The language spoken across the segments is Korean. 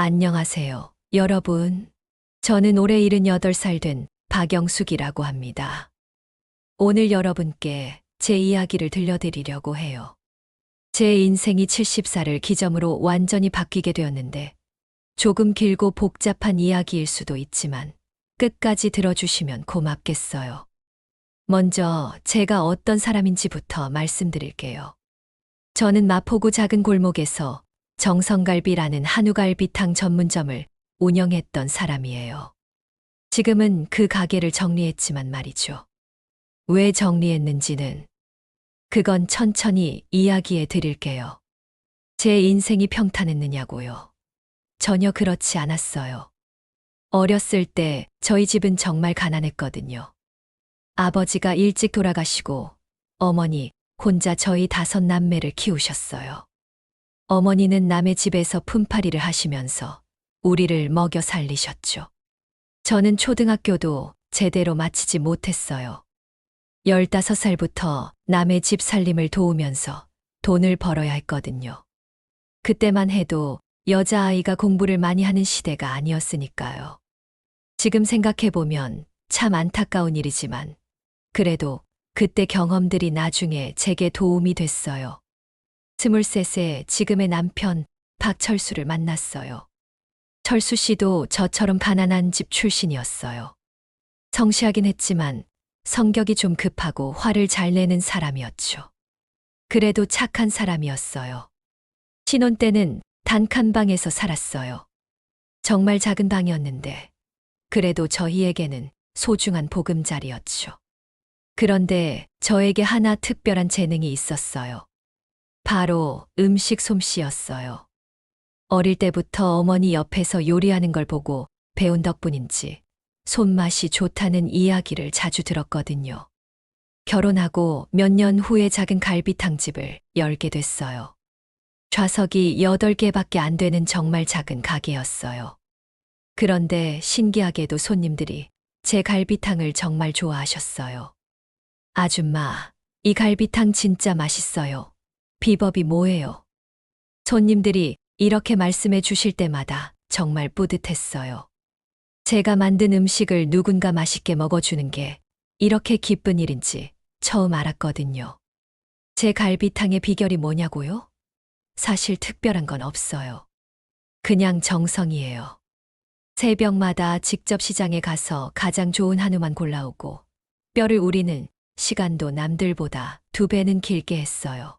안녕하세요, 여러분. 저는 올해 78살 된 박영숙이라고 합니다. 오늘 여러분께 제 이야기를 들려드리려고 해요. 제 인생이 70살을 기점으로 완전히 바뀌게 되었는데 조금 길고 복잡한 이야기일 수도 있지만 끝까지 들어주시면 고맙겠어요. 먼저 제가 어떤 사람인지부터 말씀드릴게요. 저는 마포구 작은 골목에서 정성갈비라는 한우갈비탕 전문점을 운영했던 사람이에요. 지금은 그 가게를 정리했지만 말이죠. 왜 정리했는지는 그건 천천히 이야기해 드릴게요. 제 인생이 평탄했느냐고요. 전혀 그렇지 않았어요. 어렸을 때 저희 집은 정말 가난했거든요. 아버지가 일찍 돌아가시고 어머니 혼자 저희 5남매를 키우셨어요. 어머니는 남의 집에서 품팔이를 하시면서 우리를 먹여 살리셨죠. 저는 초등학교도 제대로 마치지 못했어요. 15살부터 남의 집 살림을 도우면서 돈을 벌어야 했거든요. 그때만 해도 여자아이가 공부를 많이 하는 시대가 아니었으니까요. 지금 생각해보면 참 안타까운 일이지만 그래도 그때 경험들이 나중에 제게 도움이 됐어요. 23세 지금의 남편 박철수를 만났어요. 철수 씨도 저처럼 가난한 집 출신이었어요. 성실하긴 했지만 성격이 좀 급하고 화를 잘 내는 사람이었죠. 그래도 착한 사람이었어요. 신혼 때는 단칸방에서 살았어요. 정말 작은 방이었는데 그래도 저희에게는 소중한 보금자리였죠. 그런데 저에게 하나 특별한 재능이 있었어요. 바로 음식 솜씨였어요. 어릴 때부터 어머니 옆에서 요리하는 걸 보고 배운 덕분인지 손맛이 좋다는 이야기를 자주 들었거든요. 결혼하고 몇 년 후에 작은 갈비탕집을 열게 됐어요. 좌석이 8개밖에 안 되는 정말 작은 가게였어요. 그런데 신기하게도 손님들이 제 갈비탕을 정말 좋아하셨어요. 아줌마, 이 갈비탕 진짜 맛있어요. 비법이 뭐예요? 손님들이 이렇게 말씀해 주실 때마다 정말 뿌듯했어요. 제가 만든 음식을 누군가 맛있게 먹어주는 게 이렇게 기쁜 일인지 처음 알았거든요. 제 갈비탕의 비결이 뭐냐고요? 사실 특별한 건 없어요. 그냥 정성이에요. 새벽마다 직접 시장에 가서 가장 좋은 한우만 골라오고 뼈를 우리는 시간도 남들보다 2배는 길게 했어요.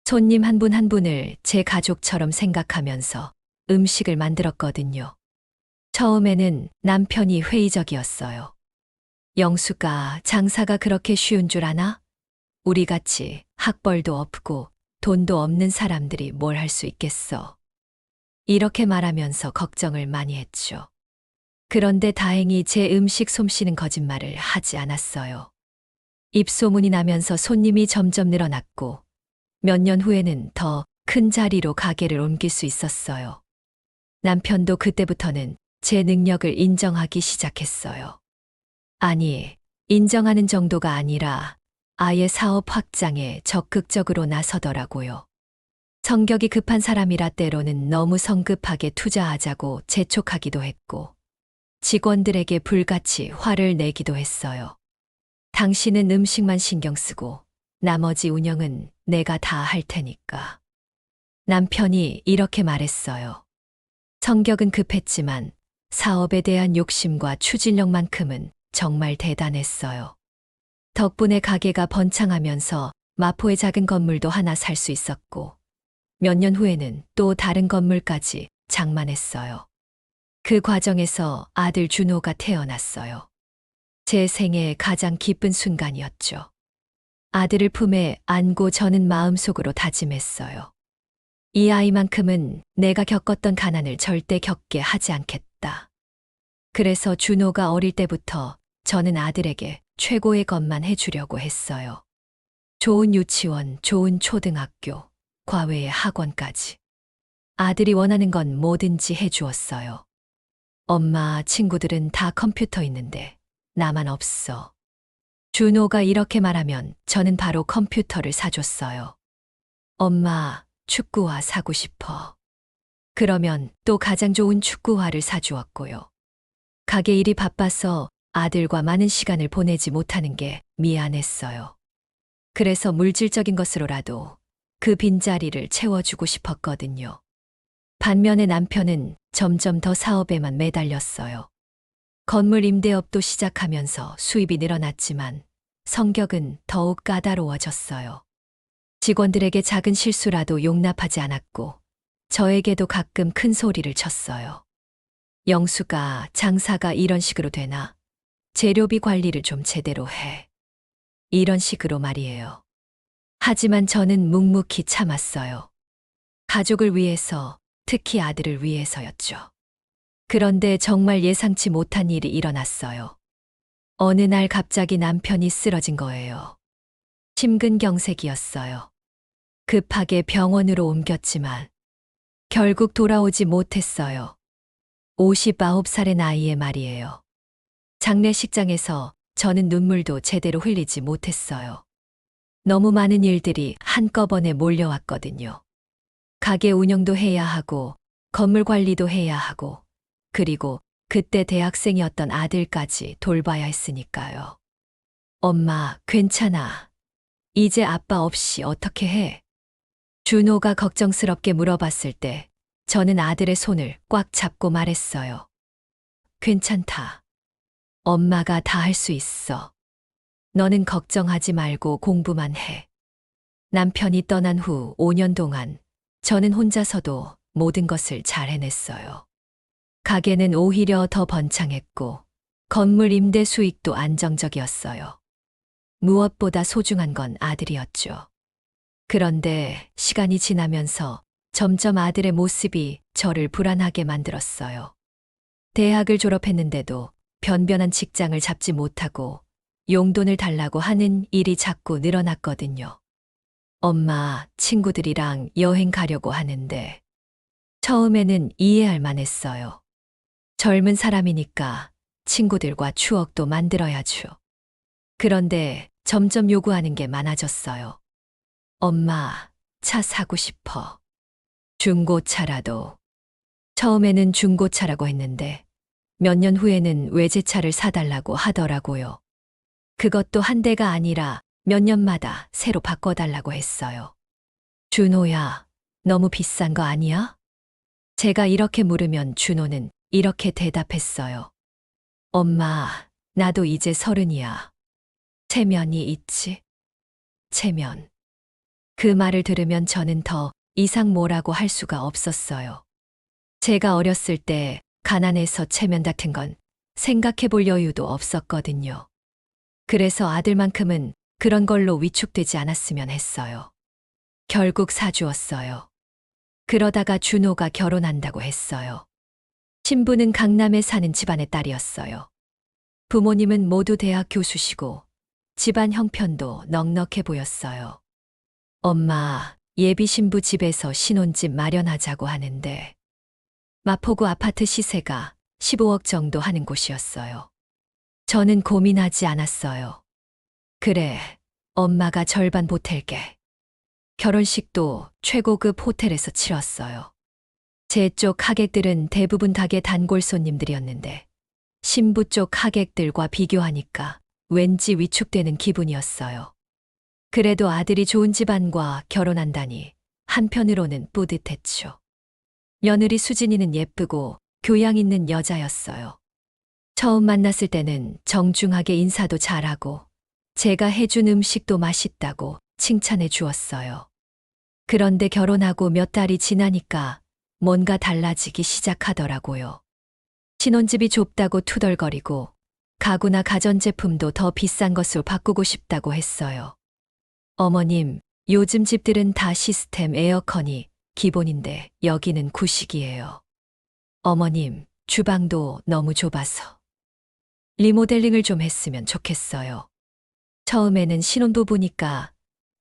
손님 한 분 한 분을 제 가족처럼 생각하면서 음식을 만들었거든요. 처음에는 남편이 회의적이었어요. 영수가 장사가 그렇게 쉬운 줄 아나? 우리같이 학벌도 없고 돈도 없는 사람들이 뭘 할 수 있겠어. 이렇게 말하면서 걱정을 많이 했죠. 그런데 다행히 제 음식 솜씨는 거짓말을 하지 않았어요. 입소문이 나면서 손님이 점점 늘어났고 몇 년 후에는 더 큰 자리로 가게를 옮길 수 있었어요. 남편도 그때부터는 제 능력을 인정하기 시작했어요. 아니, 인정하는 정도가 아니라 아예 사업 확장에 적극적으로 나서더라고요. 성격이 급한 사람이라 때로는 너무 성급하게 투자하자고 재촉하기도 했고 직원들에게 불같이 화를 내기도 했어요. 당신은 음식만 신경 쓰고 나머지 운영은 내가 다 할 테니까. 남편이 이렇게 말했어요. 성격은 급했지만 사업에 대한 욕심과 추진력만큼은 정말 대단했어요. 덕분에 가게가 번창하면서 마포의 작은 건물도 하나 살 수 있었고 몇 년 후에는 또 다른 건물까지 장만했어요. 그 과정에서 아들 준호가 태어났어요. 제 생애 가장 기쁜 순간이었죠. 아들을 품에 안고 저는 마음속으로 다짐했어요. 이 아이만큼은 내가 겪었던 가난을 절대 겪게 하지 않겠다. 그래서 준호가 어릴 때부터 저는 아들에게 최고의 것만 해주려고 했어요. 좋은 유치원, 좋은 초등학교, 과외의 학원까지. 아들이 원하는 건 뭐든지 해주었어요. 엄마, 친구들은 다 컴퓨터 있는데 나만 없어. 준호가 이렇게 말하면 저는 바로 컴퓨터를 사줬어요. 엄마, 축구화 사고 싶어. 그러면 또 가장 좋은 축구화를 사주었고요. 가게 일이 바빠서 아들과 많은 시간을 보내지 못하는 게 미안했어요. 그래서 물질적인 것으로라도 그 빈자리를 채워주고 싶었거든요. 반면에 남편은 점점 더 사업에만 매달렸어요. 건물 임대업도 시작하면서 수입이 늘어났지만 성격은 더욱 까다로워졌어요. 직원들에게 작은 실수라도 용납하지 않았고 저에게도 가끔 큰 소리를 쳤어요. 영수가 장사가 이런 식으로 되나? 재료비 관리를 좀 제대로 해. 이런 식으로 말이에요. 하지만 저는 묵묵히 참았어요. 가족을 위해서, 특히 아들을 위해서였죠. 그런데 정말 예상치 못한 일이 일어났어요. 어느 날 갑자기 남편이 쓰러진 거예요. 심근경색이었어요. 급하게 병원으로 옮겼지만 결국 돌아오지 못했어요. 59살의 나이에 말이에요. 장례식장에서 저는 눈물도 제대로 흘리지 못했어요. 너무 많은 일들이 한꺼번에 몰려왔거든요. 가게 운영도 해야 하고, 건물 관리도 해야 하고, 그리고 그때 대학생이었던 아들까지 돌봐야 했으니까요. 엄마, 괜찮아. 이제 아빠 없이 어떻게 해? 준호가 걱정스럽게 물어봤을 때 저는 아들의 손을 꽉 잡고 말했어요. 괜찮다. 엄마가 다 할 수 있어. 너는 걱정하지 말고 공부만 해. 남편이 떠난 후 5년 동안 저는 혼자서도 모든 것을 잘 해냈어요. 가게는 오히려 더 번창했고 건물 임대 수익도 안정적이었어요. 무엇보다 소중한 건 아들이었죠. 그런데 시간이 지나면서 점점 아들의 모습이 저를 불안하게 만들었어요. 대학을 졸업했는데도 변변한 직장을 잡지 못하고 용돈을 달라고 하는 일이 자꾸 늘어났거든요. 엄마, 친구들이랑 여행 가려고 하는데 처음에는 이해할 만했어요. 젊은 사람이니까 친구들과 추억도 만들어야죠. 그런데 점점 요구하는 게 많아졌어요. 엄마, 차 사고 싶어. 중고차라도. 처음에는 중고차라고 했는데 몇 년 후에는 외제차를 사달라고 하더라고요. 그것도 한 대가 아니라 몇 년마다 새로 바꿔달라고 했어요. 준호야, 너무 비싼 거 아니야? 제가 이렇게 물으면 준호는 이렇게 대답했어요. 엄마, 나도 이제 30이야. 체면이 있지? 체면. 그 말을 들으면 저는 더 이상 뭐라고 할 수가 없었어요. 제가 어렸을 때 가난해서 체면 같은 건 생각해 볼 여유도 없었거든요. 그래서 아들만큼은 그런 걸로 위축되지 않았으면 했어요. 결국 사주었어요. 그러다가 준호가 결혼한다고 했어요. 신부는 강남에 사는 집안의 딸이었어요. 부모님은 모두 대학 교수시고 집안 형편도 넉넉해 보였어요. 엄마, 예비 신부 집에서 신혼집 마련하자고 하는데 마포구 아파트 시세가 15억 정도 하는 곳이었어요. 저는 고민하지 않았어요. 그래, 엄마가 절반 보탤게. 결혼식도 최고급 호텔에서 치렀어요. 제 쪽 하객들은 대부분 가게 단골 손님들이었는데 신부 쪽 하객들과 비교하니까 왠지 위축되는 기분이었어요. 그래도 아들이 좋은 집안과 결혼한다니 한편으로는 뿌듯했죠. 며느리 수진이는 예쁘고 교양 있는 여자였어요. 처음 만났을 때는 정중하게 인사도 잘하고 제가 해준 음식도 맛있다고 칭찬해 주었어요. 그런데 결혼하고 몇 달이 지나니까 뭔가 달라지기 시작하더라고요. 신혼집이 좁다고 투덜거리고 가구나 가전제품도 더 비싼 것으로 바꾸고 싶다고 했어요. 어머님, 요즘 집들은 다 시스템 에어컨이 기본인데 여기는 구식이에요. 어머님, 주방도 너무 좁아서 리모델링을 좀 했으면 좋겠어요. 처음에는 신혼부부니까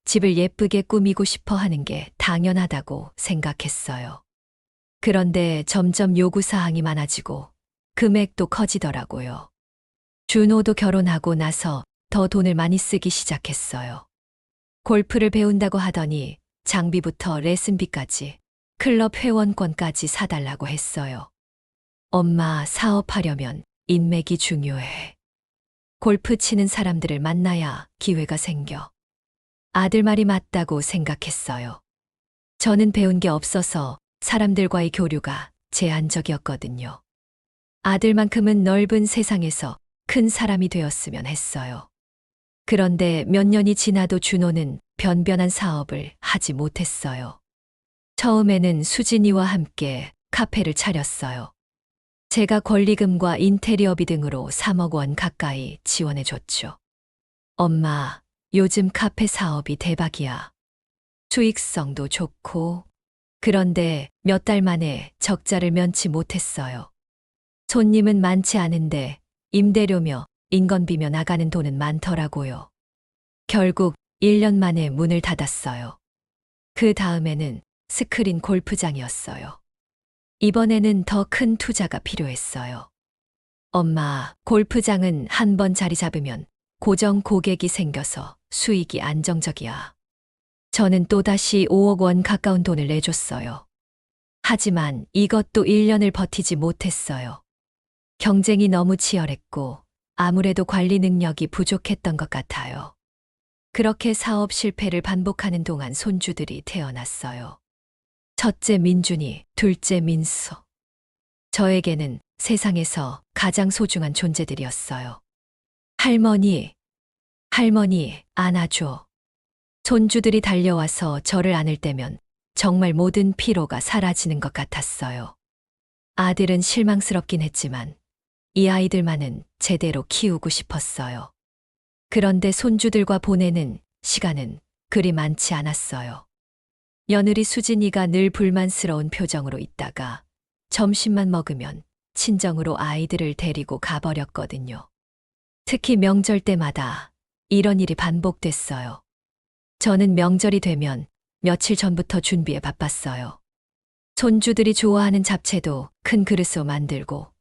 집을 예쁘게 꾸미고 싶어 하는 게 당연하다고 생각했어요. 그런데 점점 요구사항이 많아지고 금액도 커지더라고요. 준호도 결혼하고 나서 더 돈을 많이 쓰기 시작했어요. 골프를 배운다고 하더니 장비부터 레슨비까지 클럽 회원권까지 사달라고 했어요. 엄마, 사업하려면 인맥이 중요해. 골프 치는 사람들을 만나야 기회가 생겨. 아들 말이 맞다고 생각했어요. 저는 배운 게 없어서 사람들과의 교류가 제한적이었거든요. 아들만큼은 넓은 세상에서 큰 사람이 되었으면 했어요. 그런데 몇 년이 지나도 준호는 변변한 사업을 하지 못했어요. 처음에는 수진이와 함께 카페를 차렸어요. 제가 권리금과 인테리어비 등으로 3억 원 가까이 지원해줬죠. 엄마, 요즘 카페 사업이 대박이야. 수익성도 좋고. 그런데 몇 달 만에 적자를 면치 못했어요. 손님은 많지 않은데 임대료며 인건비며 나가는 돈은 많더라고요. 결국 1년 만에 문을 닫았어요. 그 다음에는 스크린 골프장이었어요. 이번에는 더 큰 투자가 필요했어요. 엄마, 골프장은 한 번 자리 잡으면 고정 고객이 생겨서 수익이 안정적이야. 저는 또다시 5억 원 가까운 돈을 내줬어요. 하지만 이것도 1년을 버티지 못했어요. 경쟁이 너무 치열했고 아무래도 관리 능력이 부족했던 것 같아요. 그렇게 사업 실패를 반복하는 동안 손주들이 태어났어요. 첫째 민준이, 둘째 민수. 저에게는 세상에서 가장 소중한 존재들이었어요. 할머니, 안아줘. 손주들이 달려와서 저를 안을 때면 정말 모든 피로가 사라지는 것 같았어요. 아들은 실망스럽긴 했지만 이 아이들만은 제대로 키우고 싶었어요. 그런데 손주들과 보내는 시간은 그리 많지 않았어요. 며느리 수진이가 늘 불만스러운 표정으로 있다가 점심만 먹으면 친정으로 아이들을 데리고 가버렸거든요. 특히 명절 때마다 이런 일이 반복됐어요. 저는 명절이 되면 며칠 전부터 준비에 바빴어요. 손주들이 좋아하는 잡채도 큰 그릇으로 만들고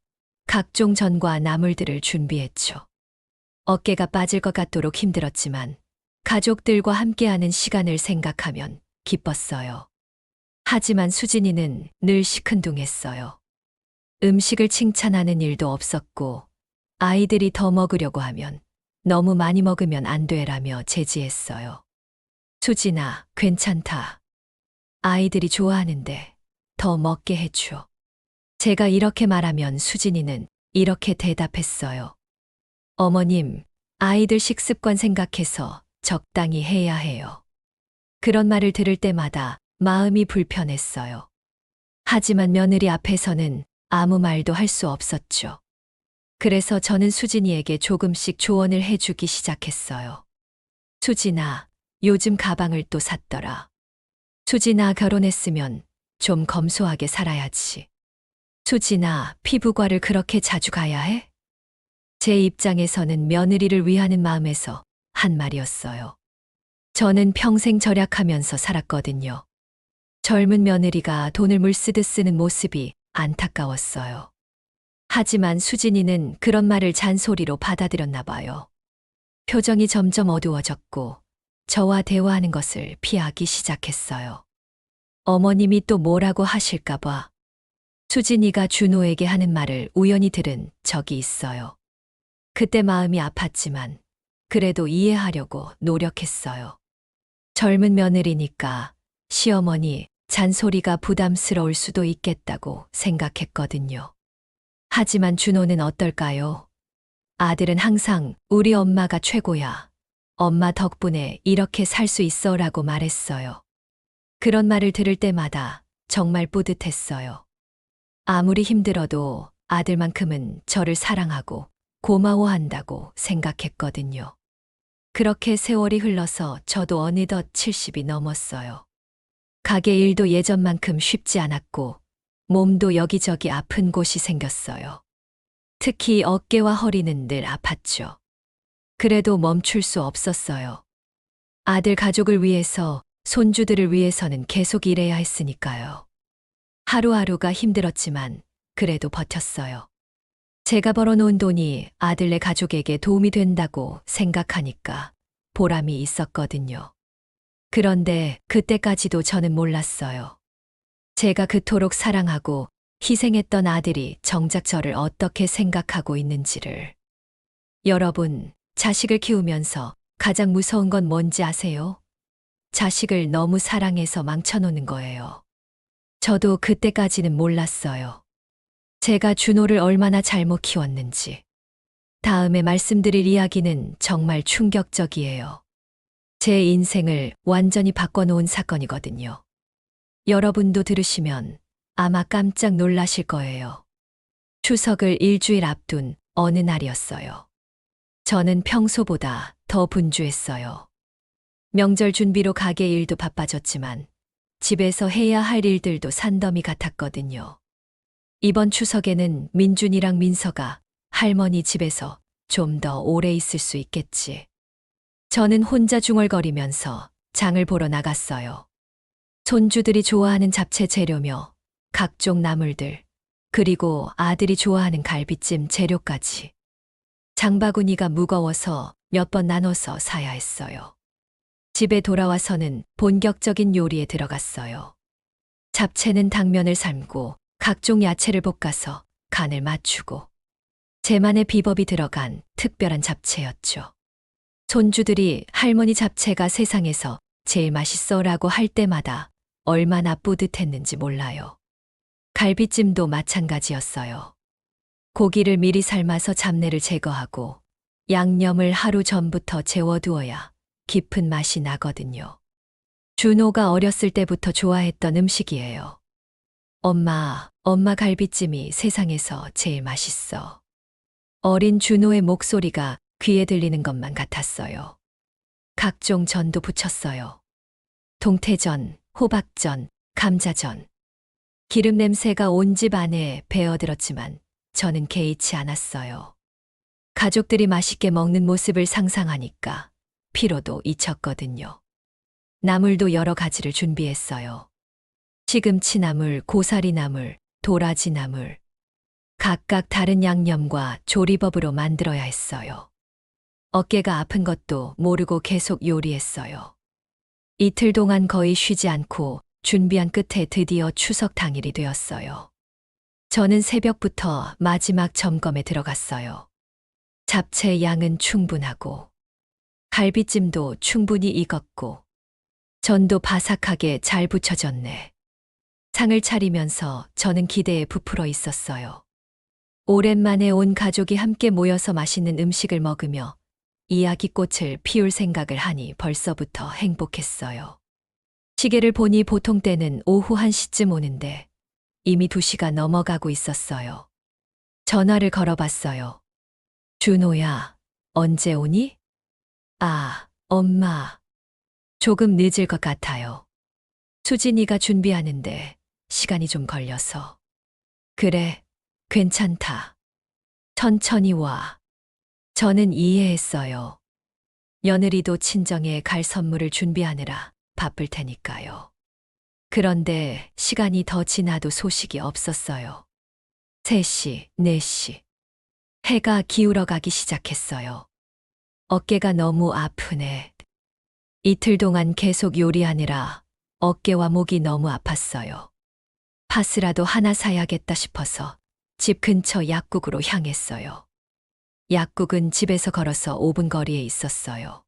각종 전과 나물들을 준비했죠. 어깨가 빠질 것 같도록 힘들었지만 가족들과 함께하는 시간을 생각하면 기뻤어요. 하지만 수진이는 늘 시큰둥했어요. 음식을 칭찬하는 일도 없었고 아이들이 더 먹으려고 하면 너무 많이 먹으면 안 되라며 제지했어요. 수진아, 괜찮다. 아이들이 좋아하는데 더 먹게 해줘. 제가 이렇게 말하면 수진이는 이렇게 대답했어요. 어머님, 아이들 식습관 생각해서 적당히 해야 해요. 그런 말을 들을 때마다 마음이 불편했어요. 하지만 며느리 앞에서는 아무 말도 할 수 없었죠. 그래서 저는 수진이에게 조금씩 조언을 해주기 시작했어요. 수진아, 요즘 가방을 또 샀더라. 수진아, 결혼했으면 좀 검소하게 살아야지. 수진아, 피부과를 그렇게 자주 가야 해? 제 입장에서는 며느리를 위하는 마음에서 한 말이었어요. 저는 평생 절약하면서 살았거든요. 젊은 며느리가 돈을 물쓰듯 쓰는 모습이 안타까웠어요. 하지만 수진이는 그런 말을 잔소리로 받아들였나 봐요. 표정이 점점 어두워졌고 저와 대화하는 것을 피하기 시작했어요. 어머님이 또 뭐라고 하실까 봐. 수진이가 준호에게 하는 말을 우연히 들은 적이 있어요. 그때 마음이 아팠지만 그래도 이해하려고 노력했어요. 젊은 며느리니까 시어머니 잔소리가 부담스러울 수도 있겠다고 생각했거든요. 하지만 준호는 어떨까요? 아들은 항상 우리 엄마가 최고야. 엄마 덕분에 이렇게 살 수 있어 라고 말했어요. 그런 말을 들을 때마다 정말 뿌듯했어요. 아무리 힘들어도 아들만큼은 저를 사랑하고 고마워한다고 생각했거든요. 그렇게 세월이 흘러서 저도 어느덧 70이 넘었어요. 가게 일도 예전만큼 쉽지 않았고 몸도 여기저기 아픈 곳이 생겼어요. 특히 어깨와 허리는 늘 아팠죠. 그래도 멈출 수 없었어요. 아들 가족을 위해서, 손주들을 위해서는 계속 일해야 했으니까요. 하루하루가 힘들었지만 그래도 버텼어요. 제가 벌어놓은 돈이 아들네 가족에게 도움이 된다고 생각하니까 보람이 있었거든요. 그런데 그때까지도 저는 몰랐어요. 제가 그토록 사랑하고 희생했던 아들이 정작 저를 어떻게 생각하고 있는지를. 여러분, 자식을 키우면서 가장 무서운 건 뭔지 아세요? 자식을 너무 사랑해서 망쳐놓는 거예요. 저도 그때까지는 몰랐어요. 제가 준호를 얼마나 잘못 키웠는지. 다음에 말씀드릴 이야기는 정말 충격적이에요. 제 인생을 완전히 바꿔놓은 사건이거든요. 여러분도 들으시면 아마 깜짝 놀라실 거예요. 추석을 일주일 앞둔 어느 날이었어요. 저는 평소보다 더 분주했어요. 명절 준비로 가게 일도 바빠졌지만 집에서 해야 할 일들도 산더미 같았거든요. 이번 추석에는 민준이랑 민서가 할머니 집에서 좀 더 오래 있을 수 있겠지. 저는 혼자 중얼거리면서 장을 보러 나갔어요. 손주들이 좋아하는 잡채 재료며 각종 나물들, 그리고 아들이 좋아하는 갈비찜 재료까지. 장바구니가 무거워서 몇 번 나눠서 사야 했어요. 집에 돌아와서는 본격적인 요리에 들어갔어요. 잡채는 당면을 삶고 각종 야채를 볶아서 간을 맞추고 제만의 비법이 들어간 특별한 잡채였죠. 손주들이 할머니 잡채가 세상에서 제일 맛있어라고 할 때마다 얼마나 뿌듯했는지 몰라요. 갈비찜도 마찬가지였어요. 고기를 미리 삶아서 잡내를 제거하고 양념을 하루 전부터 재워두어야 깊은 맛이 나거든요. 준호가 어렸을 때부터 좋아했던 음식이에요. 엄마 갈비찜이 세상에서 제일 맛있어. 어린 준호의 목소리가 귀에 들리는 것만 같았어요. 각종 전도 부쳤어요. 동태전, 호박전, 감자전. 기름 냄새가 온 집 안에 배어들었지만 저는 개의치 않았어요. 가족들이 맛있게 먹는 모습을 상상하니까 피로도 잊혔거든요. 나물도 여러 가지를 준비했어요. 시금치 나물, 고사리 나물, 도라지 나물. 각각 다른 양념과 조리법으로 만들어야 했어요. 어깨가 아픈 것도 모르고 계속 요리했어요. 이틀 동안 거의 쉬지 않고 준비한 끝에 드디어 추석 당일이 되었어요. 저는 새벽부터 마지막 점검에 들어갔어요. 잡채 양은 충분하고, 갈비찜도 충분히 익었고, 전도 바삭하게 잘 부쳐졌네. 상을 차리면서 저는 기대에 부풀어 있었어요. 오랜만에 온 가족이 함께 모여서 맛있는 음식을 먹으며 이야기꽃을 피울 생각을 하니 벌써부터 행복했어요. 시계를 보니 보통 때는 오후 1시쯤 오는데 이미 2시가 넘어가고 있었어요. 전화를 걸어봤어요. 준호야, 언제 오니? 아, 엄마. 조금 늦을 것 같아요. 수진이가 준비하는데 시간이 좀 걸려서. 그래, 괜찮다. 천천히 와. 저는 이해했어요. 며느리도 친정에 갈 선물을 준비하느라 바쁠 테니까요. 그런데 시간이 더 지나도 소식이 없었어요. 3시, 4시. 해가 기울어 가기 시작했어요. 어깨가 너무 아프네. 이틀 동안 계속 요리하느라 어깨와 목이 너무 아팠어요. 파스라도 하나 사야겠다 싶어서 집 근처 약국으로 향했어요. 약국은 집에서 걸어서 5분 거리에 있었어요.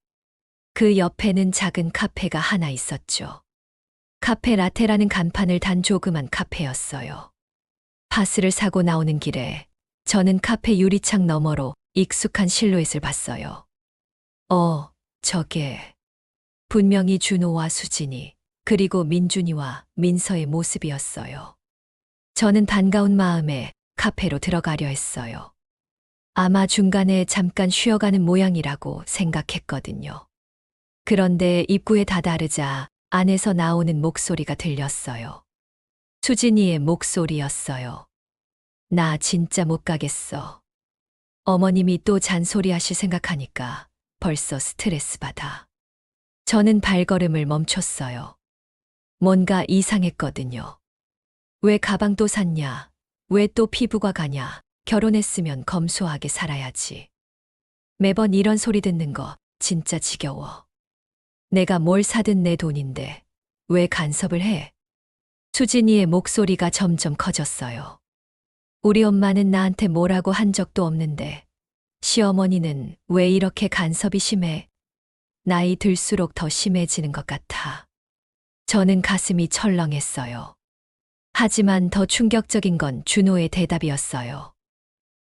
그 옆에는 작은 카페가 하나 있었죠. 카페 라테라는 간판을 단 조그만 카페였어요. 파스를 사고 나오는 길에 저는 카페 유리창 너머로 익숙한 실루엣을 봤어요. 저게. 분명히 준호와 수진이, 그리고 민준이와 민서의 모습이었어요. 저는 반가운 마음에 카페로 들어가려 했어요. 아마 중간에 잠깐 쉬어가는 모양이라고 생각했거든요. 그런데 입구에 다다르자 안에서 나오는 목소리가 들렸어요. 수진이의 목소리였어요. 나 진짜 못 가겠어. 어머님이 또 잔소리하실 생각하니까 벌써 스트레스 받아. 저는 발걸음을 멈췄어요. 뭔가 이상했거든요. 왜 가방 또 샀냐? 왜 또 피부과 가냐? 결혼했으면 검소하게 살아야지. 매번 이런 소리 듣는 거 진짜 지겨워. 내가 뭘 사든 내 돈인데 왜 간섭을 해? 수진이의 목소리가 점점 커졌어요. 우리 엄마는 나한테 뭐라고 한 적도 없는데 시어머니는 왜 이렇게 간섭이 심해? 나이 들수록 더 심해지는 것 같아. 저는 가슴이 철렁했어요. 하지만 더 충격적인 건 준호의 대답이었어요.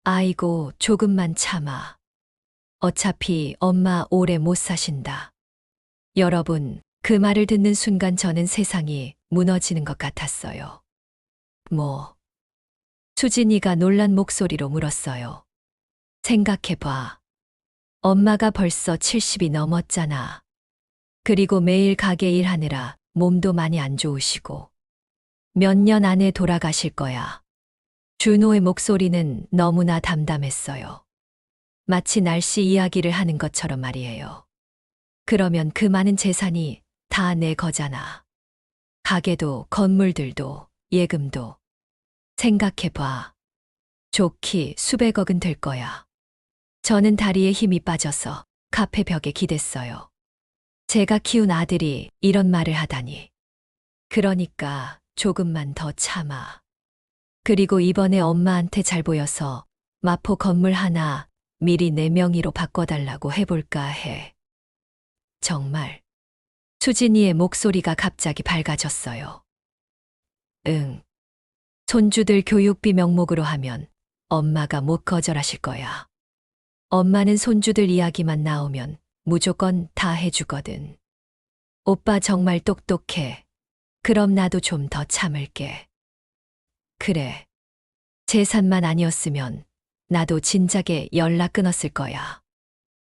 아이고, 조금만 참아. 어차피 엄마 오래 못 사신다. 여러분, 그 말을 듣는 순간 저는 세상이 무너지는 것 같았어요. 뭐? 수진이가 놀란 목소리로 물었어요. 생각해봐. 엄마가 벌써 70이 넘었잖아. 그리고 매일 가게 일하느라 몸도 많이 안 좋으시고. 몇 년 안에 돌아가실 거야. 준호의 목소리는 너무나 담담했어요. 마치 날씨 이야기를 하는 것처럼 말이에요. 그러면 그 많은 재산이 다 내 거잖아. 가게도, 건물들도, 예금도. 생각해봐. 좋기 수백억은 될 거야. 저는 다리에 힘이 빠져서 카페 벽에 기댔어요. 제가 키운 아들이 이런 말을 하다니. 그러니까 조금만 더 참아. 그리고 이번에 엄마한테 잘 보여서 마포 건물 하나 미리 내 명의로 바꿔달라고 해볼까 해. 정말. 수진이의 목소리가 갑자기 밝아졌어요. 응. 손주들 교육비 명목으로 하면 엄마가 못 거절하실 거야. 엄마는 손주들 이야기만 나오면 무조건 다 해주거든. 오빠 정말 똑똑해. 그럼 나도 좀 더 참을게. 그래. 재산만 아니었으면 나도 진작에 연락 끊었을 거야.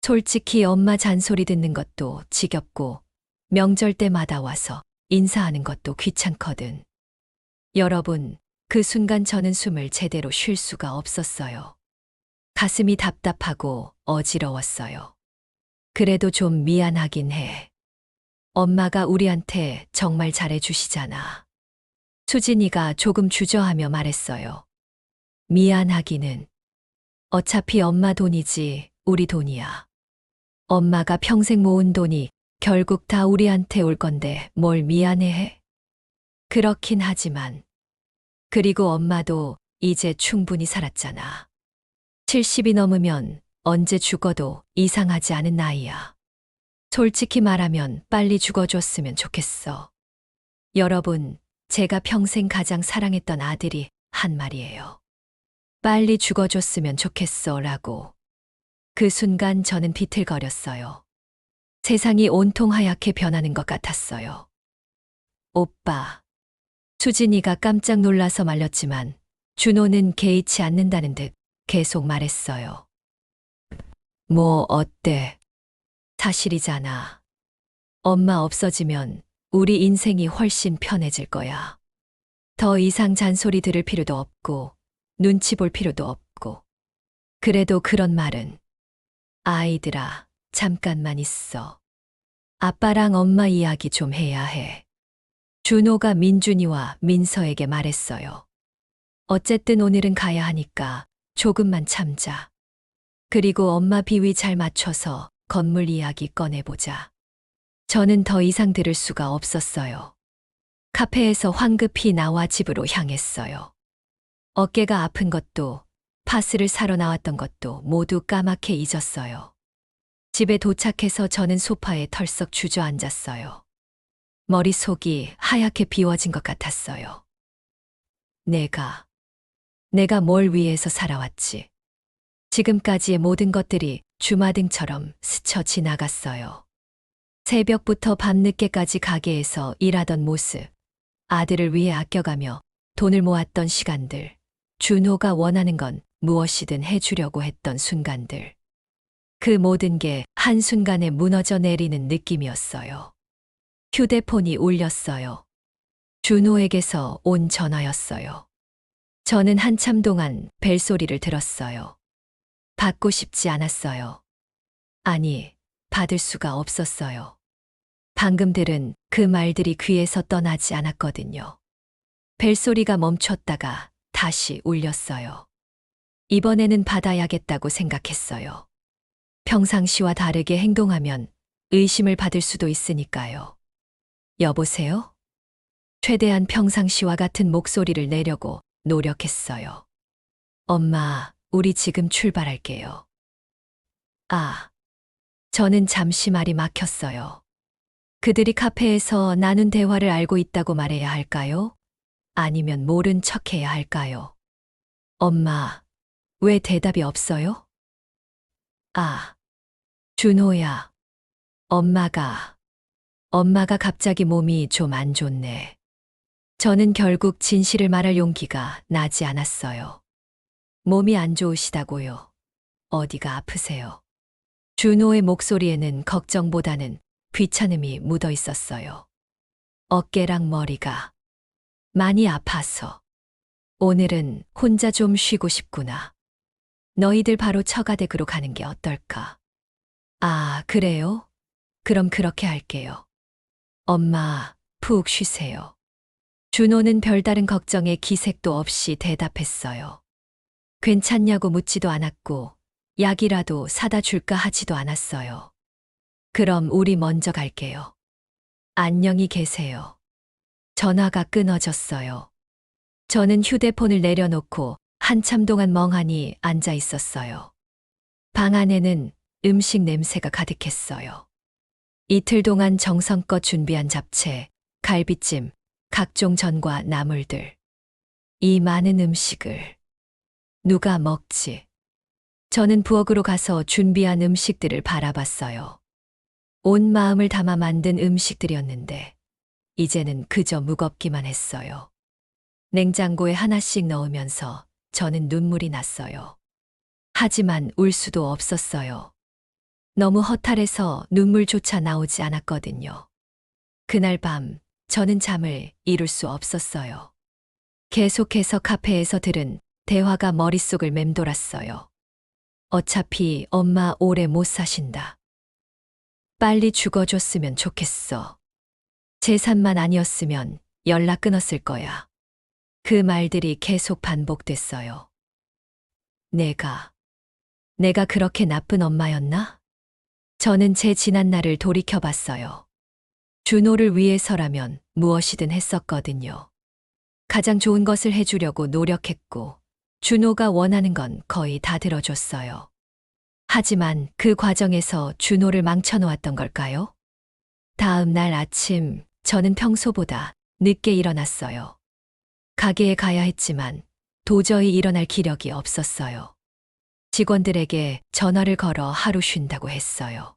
솔직히 엄마 잔소리 듣는 것도 지겹고 명절 때마다 와서 인사하는 것도 귀찮거든. 여러분, 그 순간 저는 숨을 제대로 쉴 수가 없었어요. 가슴이 답답하고 어지러웠어요. 그래도 좀 미안하긴 해. 엄마가 우리한테 정말 잘해주시잖아. 수진이가 조금 주저하며 말했어요. 미안하기는. 어차피 엄마 돈이지 우리 돈이야. 엄마가 평생 모은 돈이 결국 다 우리한테 올 건데 뭘 미안해해? 그렇긴 하지만. 그리고 엄마도 이제 충분히 살았잖아. 70이 넘으면 언제 죽어도 이상하지 않은 나이야. 솔직히 말하면 빨리 죽어줬으면 좋겠어. 여러분, 제가 평생 가장 사랑했던 아들이 한 말이에요. 빨리 죽어줬으면 좋겠어 라고. 그 순간 저는 비틀거렸어요. 세상이 온통 하얗게 변하는 것 같았어요. 오빠. 수진이가 깜짝 놀라서 말렸지만 준호는 개의치 않는다는 듯 계속 말했어요. 뭐 어때? 사실이잖아. 엄마 없어지면 우리 인생이 훨씬 편해질 거야. 더 이상 잔소리 들을 필요도 없고 눈치 볼 필요도 없고. 그래도 그런 말은 아이들아, 잠깐만 있어. 아빠랑 엄마 이야기 좀 해야 해. 준호가 민준이와 민서에게 말했어요. 어쨌든 오늘은 가야 하니까 조금만 참자. 그리고 엄마 비위 잘 맞춰서 건물 이야기 꺼내보자. 저는 더 이상 들을 수가 없었어요. 카페에서 황급히 나와 집으로 향했어요. 어깨가 아픈 것도 파스를 사러 나왔던 것도 모두 까맣게 잊었어요. 집에 도착해서 저는 소파에 털썩 주저앉았어요. 머릿속이 하얗게 비워진 것 같았어요. 내가 뭘 위해서 살아왔지. 지금까지의 모든 것들이 주마등처럼 스쳐 지나갔어요. 새벽부터 밤늦게까지 가게에서 일하던 모습, 아들을 위해 아껴가며 돈을 모았던 시간들, 준호가 원하는 건 무엇이든 해주려고 했던 순간들. 그 모든 게 한순간에 무너져 내리는 느낌이었어요. 휴대폰이 울렸어요. 준호에게서 온 전화였어요. 저는 한참 동안 벨소리를 들었어요. 받고 싶지 않았어요. 아니, 받을 수가 없었어요. 방금 들은 그 말들이 귀에서 떠나지 않았거든요. 벨소리가 멈췄다가 다시 울렸어요. 이번에는 받아야겠다고 생각했어요. 평상시와 다르게 행동하면 의심을 받을 수도 있으니까요. 여보세요? 최대한 평상시와 같은 목소리를 내려고 노력했어요. 엄마, 우리 지금 출발할게요. 아, 저는 잠시 말이 막혔어요. 그들이 카페에서 나눈 대화를 알고 있다고 말해야 할까요? 아니면 모른 척 해야 할까요? 엄마, 왜 대답이 없어요? 아, 준호야. 엄마가 갑자기 몸이 좀 안 좋네. 저는 결국 진실을 말할 용기가 나지 않았어요. 몸이 안 좋으시다고요. 어디가 아프세요? 준호의 목소리에는 걱정보다는 귀찮음이 묻어 있었어요. 어깨랑 머리가 많이 아파서. 오늘은 혼자 좀 쉬고 싶구나. 너희들 바로 처가댁으로 가는 게 어떨까? 아, 그래요? 그럼 그렇게 할게요. 엄마, 푹 쉬세요. 준호는 별다른 걱정에 기색도 없이 대답했어요. 괜찮냐고 묻지도 않았고, 약이라도 사다 줄까 하지도 않았어요. 그럼 우리 먼저 갈게요. 안녕히 계세요. 전화가 끊어졌어요. 저는 휴대폰을 내려놓고 한참 동안 멍하니 앉아 있었어요. 방 안에는 음식 냄새가 가득했어요. 이틀 동안 정성껏 준비한 잡채, 갈비찜, 각종 전과 나물들. 이 많은 음식을 누가 먹지? 저는 부엌으로 가서 준비한 음식들을 바라봤어요. 온 마음을 담아 만든 음식들이었는데, 이제는 그저 무겁기만 했어요. 냉장고에 하나씩 넣으면서 저는 눈물이 났어요. 하지만 울 수도 없었어요. 너무 허탈해서 눈물조차 나오지 않았거든요. 그날 밤 저는 잠을 이룰 수 없었어요. 계속해서 카페에서 들은 대화가 머릿속을 맴돌았어요. 어차피 엄마 오래 못 사신다. 빨리 죽어줬으면 좋겠어. 재산만 아니었으면 연락 끊었을 거야. 그 말들이 계속 반복됐어요. 내가 그렇게 나쁜 엄마였나? 저는 제 지난 날을 돌이켜봤어요. 준호를 위해서라면 무엇이든 했었거든요. 가장 좋은 것을 해주려고 노력했고, 준호가 원하는 건 거의 다 들어줬어요. 하지만 그 과정에서 준호를 망쳐놓았던 걸까요? 다음 날 아침, 저는 평소보다 늦게 일어났어요. 가게에 가야 했지만 도저히 일어날 기력이 없었어요. 직원들에게 전화를 걸어 하루 쉰다고 했어요.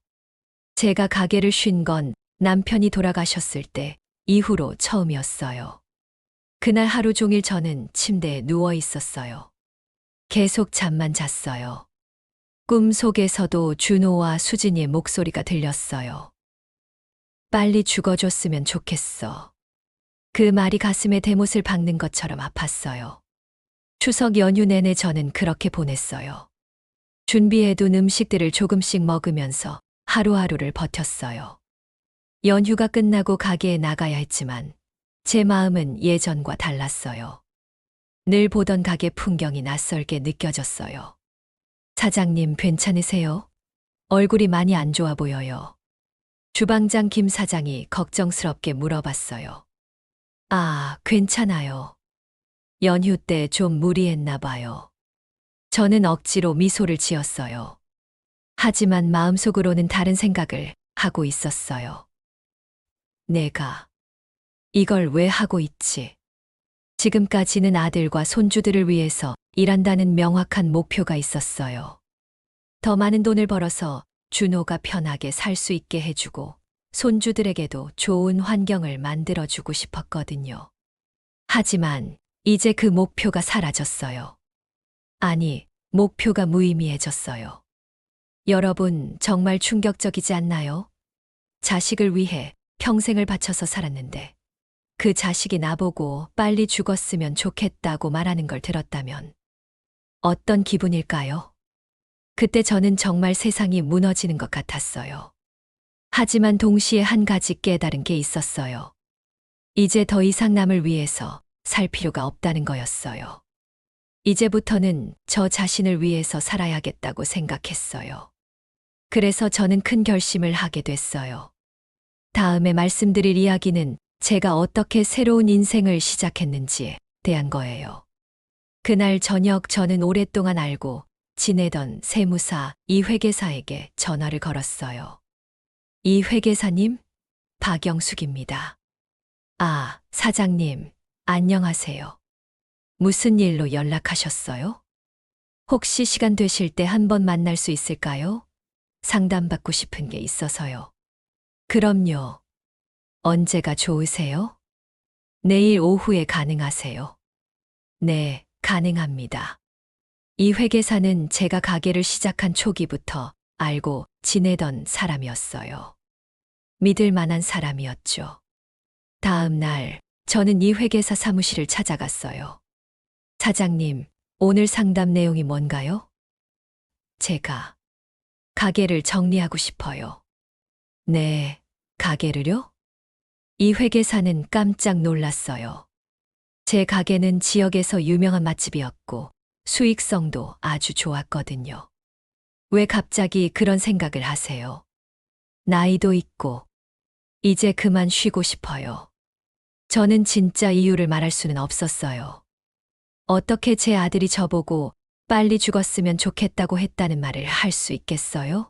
제가 가게를 쉰 건 남편이 돌아가셨을 때 이후로 처음이었어요. 그날 하루 종일 저는 침대에 누워 있었어요. 계속 잠만 잤어요. 꿈 속에서도 준호와 수진이의 목소리가 들렸어요. 빨리 죽어줬으면 좋겠어. 그 말이 가슴에 대못을 박는 것처럼 아팠어요. 추석 연휴 내내 저는 그렇게 보냈어요. 준비해둔 음식들을 조금씩 먹으면서 하루하루를 버텼어요. 연휴가 끝나고 가게에 나가야 했지만 제 마음은 예전과 달랐어요. 늘 보던 가게 풍경이 낯설게 느껴졌어요. 사장님 괜찮으세요? 얼굴이 많이 안 좋아 보여요. 주방장 김 사장이 걱정스럽게 물어봤어요. 아, 괜찮아요. 연휴 때 좀 무리했나 봐요. 저는 억지로 미소를 지었어요. 하지만 마음속으로는 다른 생각을 하고 있었어요. 내가 이걸 왜 하고 있지? 지금까지는 아들과 손주들을 위해서 일한다는 명확한 목표가 있었어요. 더 많은 돈을 벌어서 준호가 편하게 살 수 있게 해주고 손주들에게도 좋은 환경을 만들어주고 싶었거든요. 하지만 이제 그 목표가 사라졌어요. 아니, 목표가 무의미해졌어요. 여러분, 정말 충격적이지 않나요? 자식을 위해 평생을 바쳐서 살았는데 그 자식이 나보고 빨리 죽었으면 좋겠다고 말하는 걸 들었다면 어떤 기분일까요? 그때 저는 정말 세상이 무너지는 것 같았어요. 하지만 동시에 한 가지 깨달은 게 있었어요. 이제 더 이상 남을 위해서 살 필요가 없다는 거였어요. 이제부터는 저 자신을 위해서 살아야겠다고 생각했어요. 그래서 저는 큰 결심을 하게 됐어요. 다음에 말씀드릴 이야기는 제가 어떻게 새로운 인생을 시작했는지에 대한 거예요. 그날 저녁 저는 오랫동안 알고 지내던 세무사 이 회계사에게 전화를 걸었어요. 이 회계사님, 박영숙입니다. 아, 사장님, 안녕하세요. 무슨 일로 연락하셨어요? 혹시 시간 되실 때 한번 만날 수 있을까요? 상담받고 싶은 게 있어서요. 그럼요. 언제가 좋으세요? 내일 오후에 가능하세요? 네, 가능합니다. 이 회계사는 제가 가게를 시작한 초기부터 알고 지내던 사람이었어요. 믿을 만한 사람이었죠. 다음 날, 저는 이 회계사 사무실을 찾아갔어요. 사장님, 오늘 상담 내용이 뭔가요? 제가 가게를 정리하고 싶어요. 네, 가게를요? 이 회계사는 깜짝 놀랐어요. 제 가게는 지역에서 유명한 맛집이었고 수익성도 아주 좋았거든요. 왜 갑자기 그런 생각을 하세요? 나이도 있고 이제 그만 쉬고 싶어요. 저는 진짜 이유를 말할 수는 없었어요. 어떻게 제 아들이 저보고 빨리 죽었으면 좋겠다고 했다는 말을 할 수 있겠어요?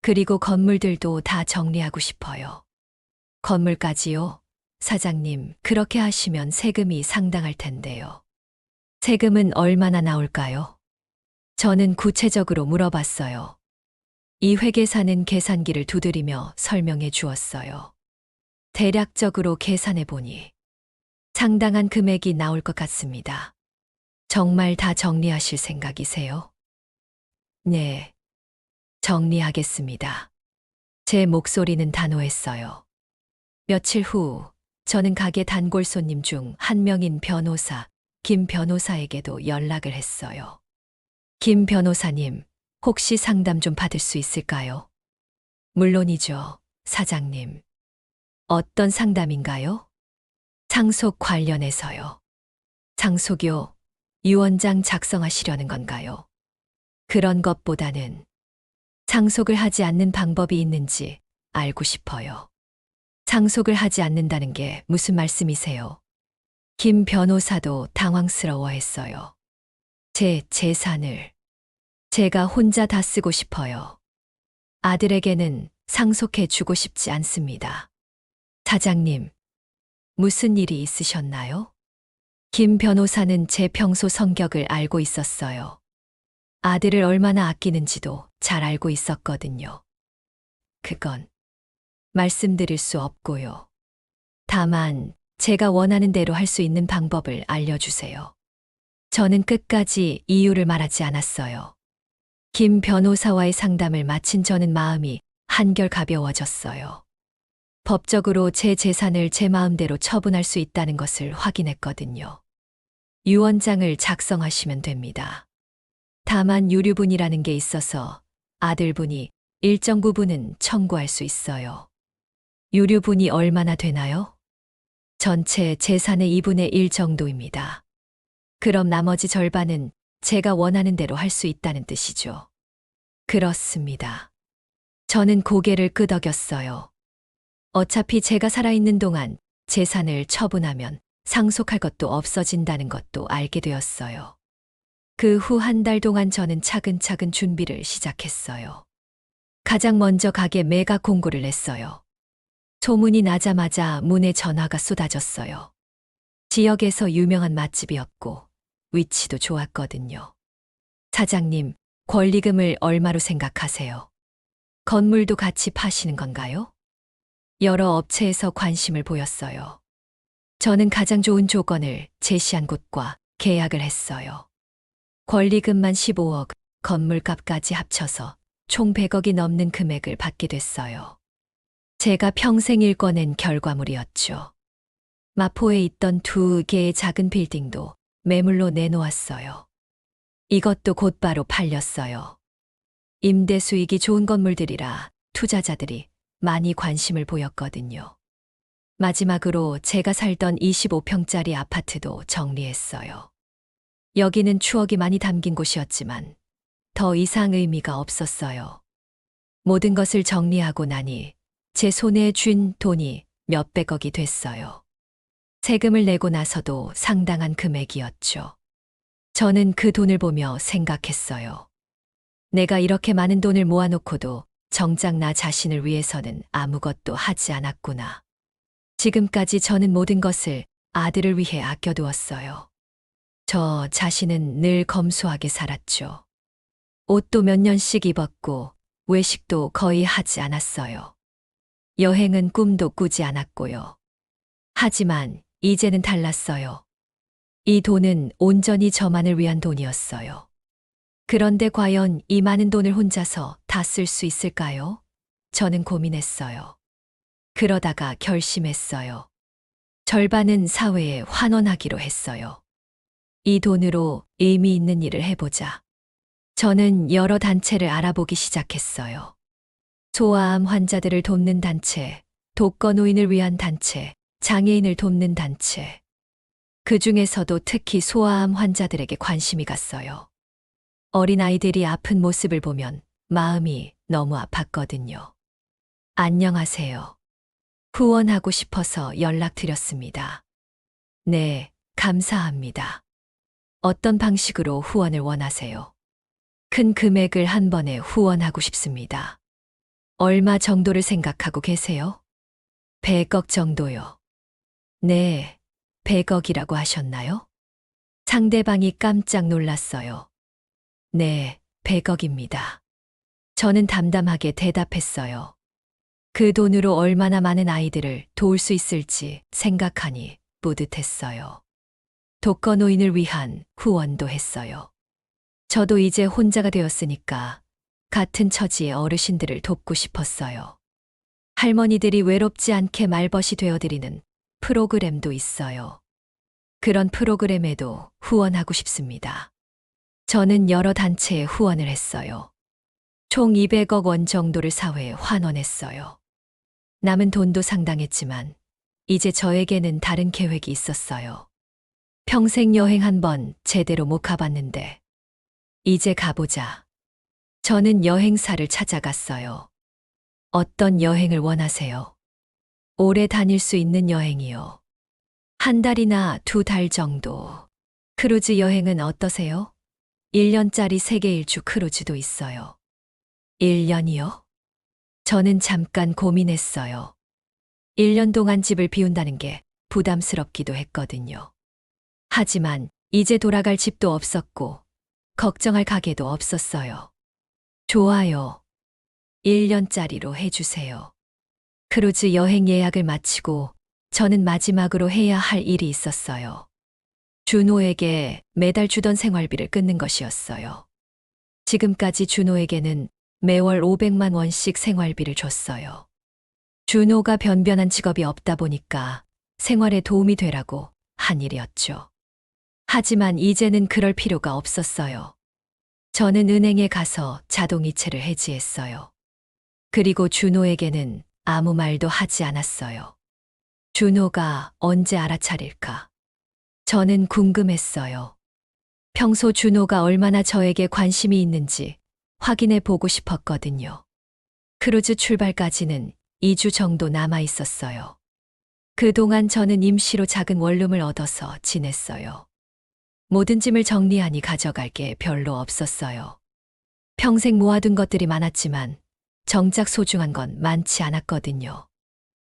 그리고 건물들도 다 정리하고 싶어요. 건물까지요? 사장님, 그렇게 하시면 세금이 상당할 텐데요. 세금은 얼마나 나올까요? 저는 구체적으로 물어봤어요. 이 회계사는 계산기를 두드리며 설명해 주었어요. 대략적으로 계산해 보니 상당한 금액이 나올 것 같습니다. 정말 다 정리하실 생각이세요? 네, 정리하겠습니다. 제 목소리는 단호했어요. 며칠 후, 저는 가게 단골 손님 중 한 명인 변호사, 김 변호사에게도 연락을 했어요. 김 변호사님, 혹시 상담 좀 받을 수 있을까요? 물론이죠, 사장님. 어떤 상담인가요? 상속 관련해서요. 상속요, 유언장 작성하시려는 건가요? 그런 것보다는 상속을 하지 않는 방법이 있는지 알고 싶어요. 상속을 하지 않는다는 게 무슨 말씀이세요? 김 변호사도 당황스러워했어요. 제 재산을 제가 혼자 다 쓰고 싶어요. 아들에게는 상속해 주고 싶지 않습니다. 사장님, 무슨 일이 있으셨나요? 김 변호사는 제 평소 성격을 알고 있었어요. 아들을 얼마나 아끼는지도 잘 알고 있었거든요. 그건 말씀드릴 수 없고요. 다만 제가 원하는 대로 할 수 있는 방법을 알려주세요. 저는 끝까지 이유를 말하지 않았어요. 김 변호사와의 상담을 마친 저는 마음이 한결 가벼워졌어요. 법적으로 제 재산을 제 마음대로 처분할 수 있다는 것을 확인했거든요. 유언장을 작성하시면 됩니다. 다만 유류분이라는 게 있어서 아들분이 일정 부분은 청구할 수 있어요. 유류분이 얼마나 되나요? 전체 재산의 2분의 1 정도입니다. 그럼 나머지 절반은 제가 원하는 대로 할 수 있다는 뜻이죠. 그렇습니다. 저는 고개를 끄덕였어요. 어차피 제가 살아있는 동안 재산을 처분하면 상속할 것도 없어진다는 것도 알게 되었어요. 그 후 한 달 동안 저는 차근차근 준비를 시작했어요. 가장 먼저 가게 매각 공고를 냈어요. 소문이 나자마자 문에 전화가 쏟아졌어요. 지역에서 유명한 맛집이었고 위치도 좋았거든요. 사장님, 권리금을 얼마로 생각하세요? 건물도 같이 파시는 건가요? 여러 업체에서 관심을 보였어요. 저는 가장 좋은 조건을 제시한 곳과 계약을 했어요. 권리금만 15억, 건물값까지 합쳐서 총 100억이 넘는 금액을 받게 됐어요. 제가 평생 일궈낸 결과물이었죠. 마포에 있던 2개의 작은 빌딩도 매물로 내놓았어요. 이것도 곧바로 팔렸어요. 임대 수익이 좋은 건물들이라 투자자들이 많이 관심을 보였거든요. 마지막으로 제가 살던 25평짜리 아파트도 정리했어요. 여기는 추억이 많이 담긴 곳이었지만 더 이상 의미가 없었어요. 모든 것을 정리하고 나니 제 손에 쥔 돈이 몇백억이 됐어요. 세금을 내고 나서도 상당한 금액이었죠. 저는 그 돈을 보며 생각했어요. 내가 이렇게 많은 돈을 모아놓고도 정작 나 자신을 위해서는 아무것도 하지 않았구나. 지금까지 저는 모든 것을 아들을 위해 아껴두었어요. 저 자신은 늘 검소하게 살았죠. 옷도 몇 년씩 입었고 외식도 거의 하지 않았어요. 여행은 꿈도 꾸지 않았고요. 하지만 이제는 달랐어요. 이 돈은 온전히 저만을 위한 돈이었어요. 그런데 과연 이 많은 돈을 혼자서 다 쓸 수 있을까요? 저는 고민했어요. 그러다가 결심했어요. 절반은 사회에 환원하기로 했어요. 이 돈으로 의미 있는 일을 해보자. 저는 여러 단체를 알아보기 시작했어요. 소아암 환자들을 돕는 단체, 독거노인을 위한 단체, 장애인을 돕는 단체. 그 중에서도 특히 소아암 환자들에게 관심이 갔어요. 어린아이들이 아픈 모습을 보면 마음이 너무 아팠거든요. 안녕하세요. 후원하고 싶어서 연락드렸습니다. 네, 감사합니다. 어떤 방식으로 후원을 원하세요? 큰 금액을 한 번에 후원하고 싶습니다. 얼마 정도를 생각하고 계세요? 100억 정도요. 네, 100억이라고 하셨나요? 상대방이 깜짝 놀랐어요. 네, 100억입니다. 저는 담담하게 대답했어요. 그 돈으로 얼마나 많은 아이들을 도울 수 있을지 생각하니 뿌듯했어요. 독거노인을 위한 후원도 했어요. 저도 이제 혼자가 되었으니까 같은 처지의 어르신들을 돕고 싶었어요. 할머니들이 외롭지 않게 말벗이 되어드리는 프로그램도 있어요. 그런 프로그램에도 후원하고 싶습니다. 저는 여러 단체에 후원을 했어요. 총 200억 원 정도를 사회에 환원했어요. 남은 돈도 상당했지만 이제 저에게는 다른 계획이 있었어요. 평생 여행 한 번 제대로 못 가봤는데 이제 가보자. 저는 여행사를 찾아갔어요. 어떤 여행을 원하세요? 오래 다닐 수 있는 여행이요. 한 달이나 2달 정도. 크루즈 여행은 어떠세요? 1년짜리 세계 일주 크루즈도 있어요. 1년이요? 저는 잠깐 고민했어요. 1년 동안 집을 비운다는 게 부담스럽기도 했거든요. 하지만 이제 돌아갈 집도 없었고 걱정할 가게도 없었어요. 좋아요. 1년짜리로 해주세요. 크루즈 여행 예약을 마치고 저는 마지막으로 해야 할 일이 있었어요. 준호에게 매달 주던 생활비를 끊는 것이었어요. 지금까지 준호에게는 매월 500만 원씩 생활비를 줬어요. 준호가 변변한 직업이 없다 보니까 생활에 도움이 되라고 한 일이었죠. 하지만 이제는 그럴 필요가 없었어요. 저는 은행에 가서 자동이체를 해지했어요. 그리고 준호에게는 아무 말도 하지 않았어요. 준호가 언제 알아차릴까? 저는 궁금했어요. 평소 준호가 얼마나 저에게 관심이 있는지 확인해 보고 싶었거든요. 크루즈 출발까지는 2주 정도 남아 있었어요. 그동안 저는 임시로 작은 원룸을 얻어서 지냈어요. 모든 짐을 정리하니 가져갈 게 별로 없었어요. 평생 모아둔 것들이 많았지만 정작 소중한 건 많지 않았거든요.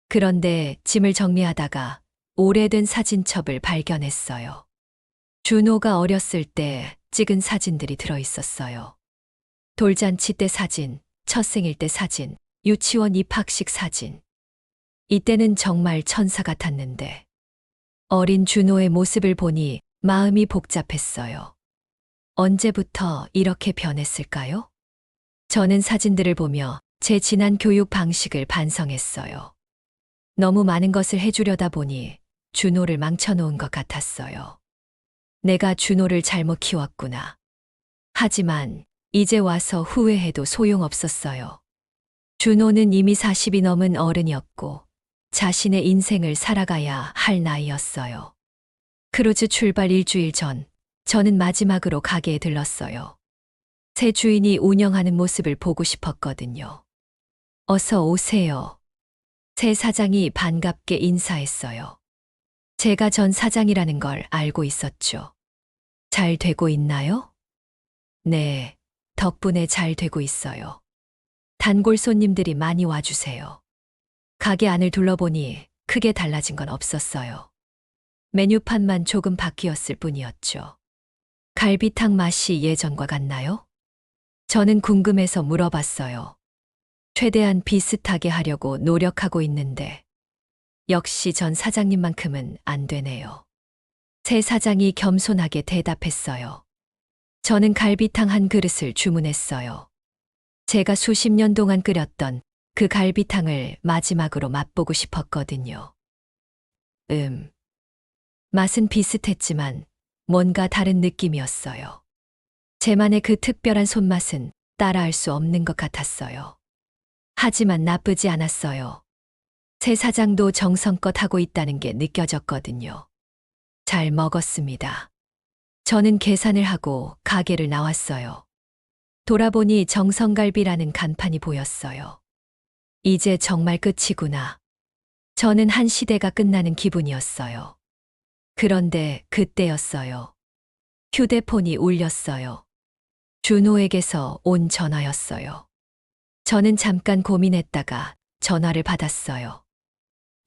그런데 짐을 정리하다가 오래된 사진첩을 발견했어요. 준호가 어렸을 때 찍은 사진들이 들어있었어요. 돌잔치 때 사진, 첫 생일 때 사진, 유치원 입학식 사진. 이때는 정말 천사 같았는데 어린 준호의 모습을 보니 마음이 복잡했어요. 언제부터 이렇게 변했을까요? 저는 사진들을 보며 제 지난 교육 방식을 반성했어요. 너무 많은 것을 해주려다 보니 준호를 망쳐놓은 것 같았어요. 내가 준호를 잘못 키웠구나. 하지만 이제 와서 후회해도 소용없었어요. 준호는 이미 40이 넘은 어른이었고 자신의 인생을 살아가야 할 나이였어요. 크루즈 출발 일주일 전, 저는 마지막으로 가게에 들렀어요. 새 주인이 운영하는 모습을 보고 싶었거든요. 어서 오세요. 새 사장이 반갑게 인사했어요. 제가 전 사장이라는 걸 알고 있었죠. 잘 되고 있나요? 네, 덕분에 잘 되고 있어요. 단골 손님들이 많이 와주세요. 가게 안을 둘러보니 크게 달라진 건 없었어요. 메뉴판만 조금 바뀌었을 뿐이었죠. 갈비탕 맛이 예전과 같나요? 저는 궁금해서 물어봤어요. 최대한 비슷하게 하려고 노력하고 있는데, 역시 전 사장님만큼은 안 되네요. 새 사장이 겸손하게 대답했어요. 저는 갈비탕 한 그릇을 주문했어요. 제가 수십 년 동안 끓였던 그 갈비탕을 마지막으로 맛보고 싶었거든요. 맛은 비슷했지만 뭔가 다른 느낌이었어요. 제만의 그 특별한 손맛은 따라할 수 없는 것 같았어요. 하지만 나쁘지 않았어요. 새 사장도 정성껏 하고 있다는 게 느껴졌거든요. 잘 먹었습니다. 저는 계산을 하고 가게를 나왔어요. 돌아보니 정성갈비라는 간판이 보였어요. 이제 정말 끝이구나. 저는 한 시대가 끝나는 기분이었어요. 그런데 그때였어요. 휴대폰이 울렸어요. 준호에게서 온 전화였어요. 저는 잠깐 고민했다가 전화를 받았어요.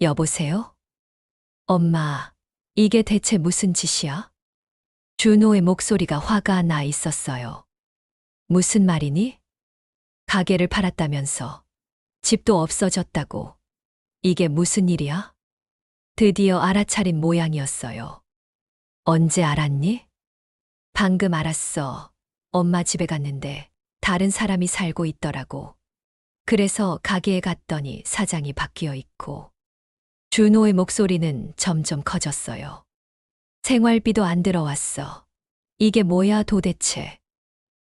여보세요? 엄마, 이게 대체 무슨 짓이야? 준호의 목소리가 화가 나 있었어요. 무슨 말이니? 가게를 팔았다면서. 집도 없어졌다고. 이게 무슨 일이야? 드디어 알아차린 모양이었어요. 언제 알았니? 방금 알았어. 엄마 집에 갔는데 다른 사람이 살고 있더라고. 그래서 가게에 갔더니 사장이 바뀌어 있고. 준호의 목소리는 점점 커졌어요. 생활비도 안 들어왔어. 이게 뭐야 도대체?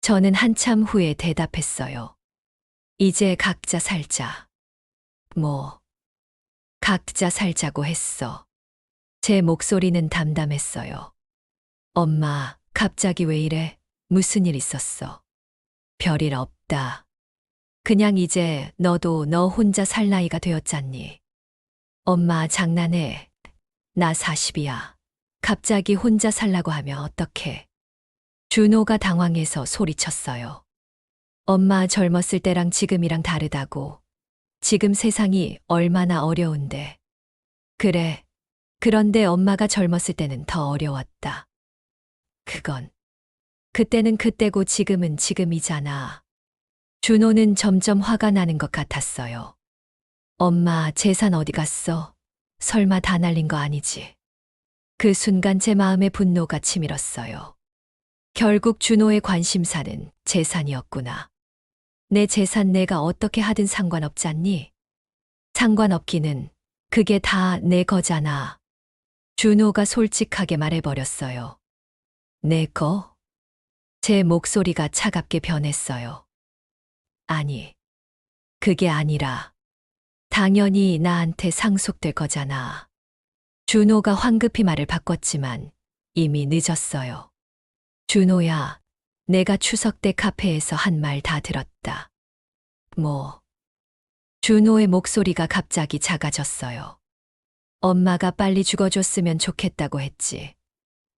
저는 한참 후에 대답했어요. 이제 각자 살자. 뭐, 각자 살자고 했어. 제 목소리는 담담했어요. 엄마, 갑자기 왜 이래? 무슨 일 있었어? 별일 없다. 그냥 이제 너도 너 혼자 살 나이가 되었잖니. 엄마 장난해. 나 40이야. 갑자기 혼자 살라고 하면 어떡해. 준호가 당황해서 소리쳤어요. 엄마 젊었을 때랑 지금이랑 다르다고. 지금 세상이 얼마나 어려운데. 그래. 그런데 엄마가 젊었을 때는 더 어려웠다. 그때는 그때고 지금은 지금이잖아. 준호는 점점 화가 나는 것 같았어요. 엄마 재산 어디 갔어? 설마 다 날린 거 아니지? 그 순간 제 마음에 분노가 치밀었어요. 결국 준호의 관심사는 재산이었구나. 내 재산 내가 어떻게 하든 상관없잖니? 상관없기는 그게 다 내 거잖아. 준호가 솔직하게 말해버렸어요. 내 거? 제 목소리가 차갑게 변했어요. 아니, 그게 아니라 당연히 나한테 상속될 거잖아. 준호가 황급히 말을 바꿨지만 이미 늦었어요. 준호야, 내가 추석 때 카페에서 한 말 다 들었다. 뭐? 준호의 목소리가 갑자기 작아졌어요. 엄마가 빨리 죽어줬으면 좋겠다고 했지.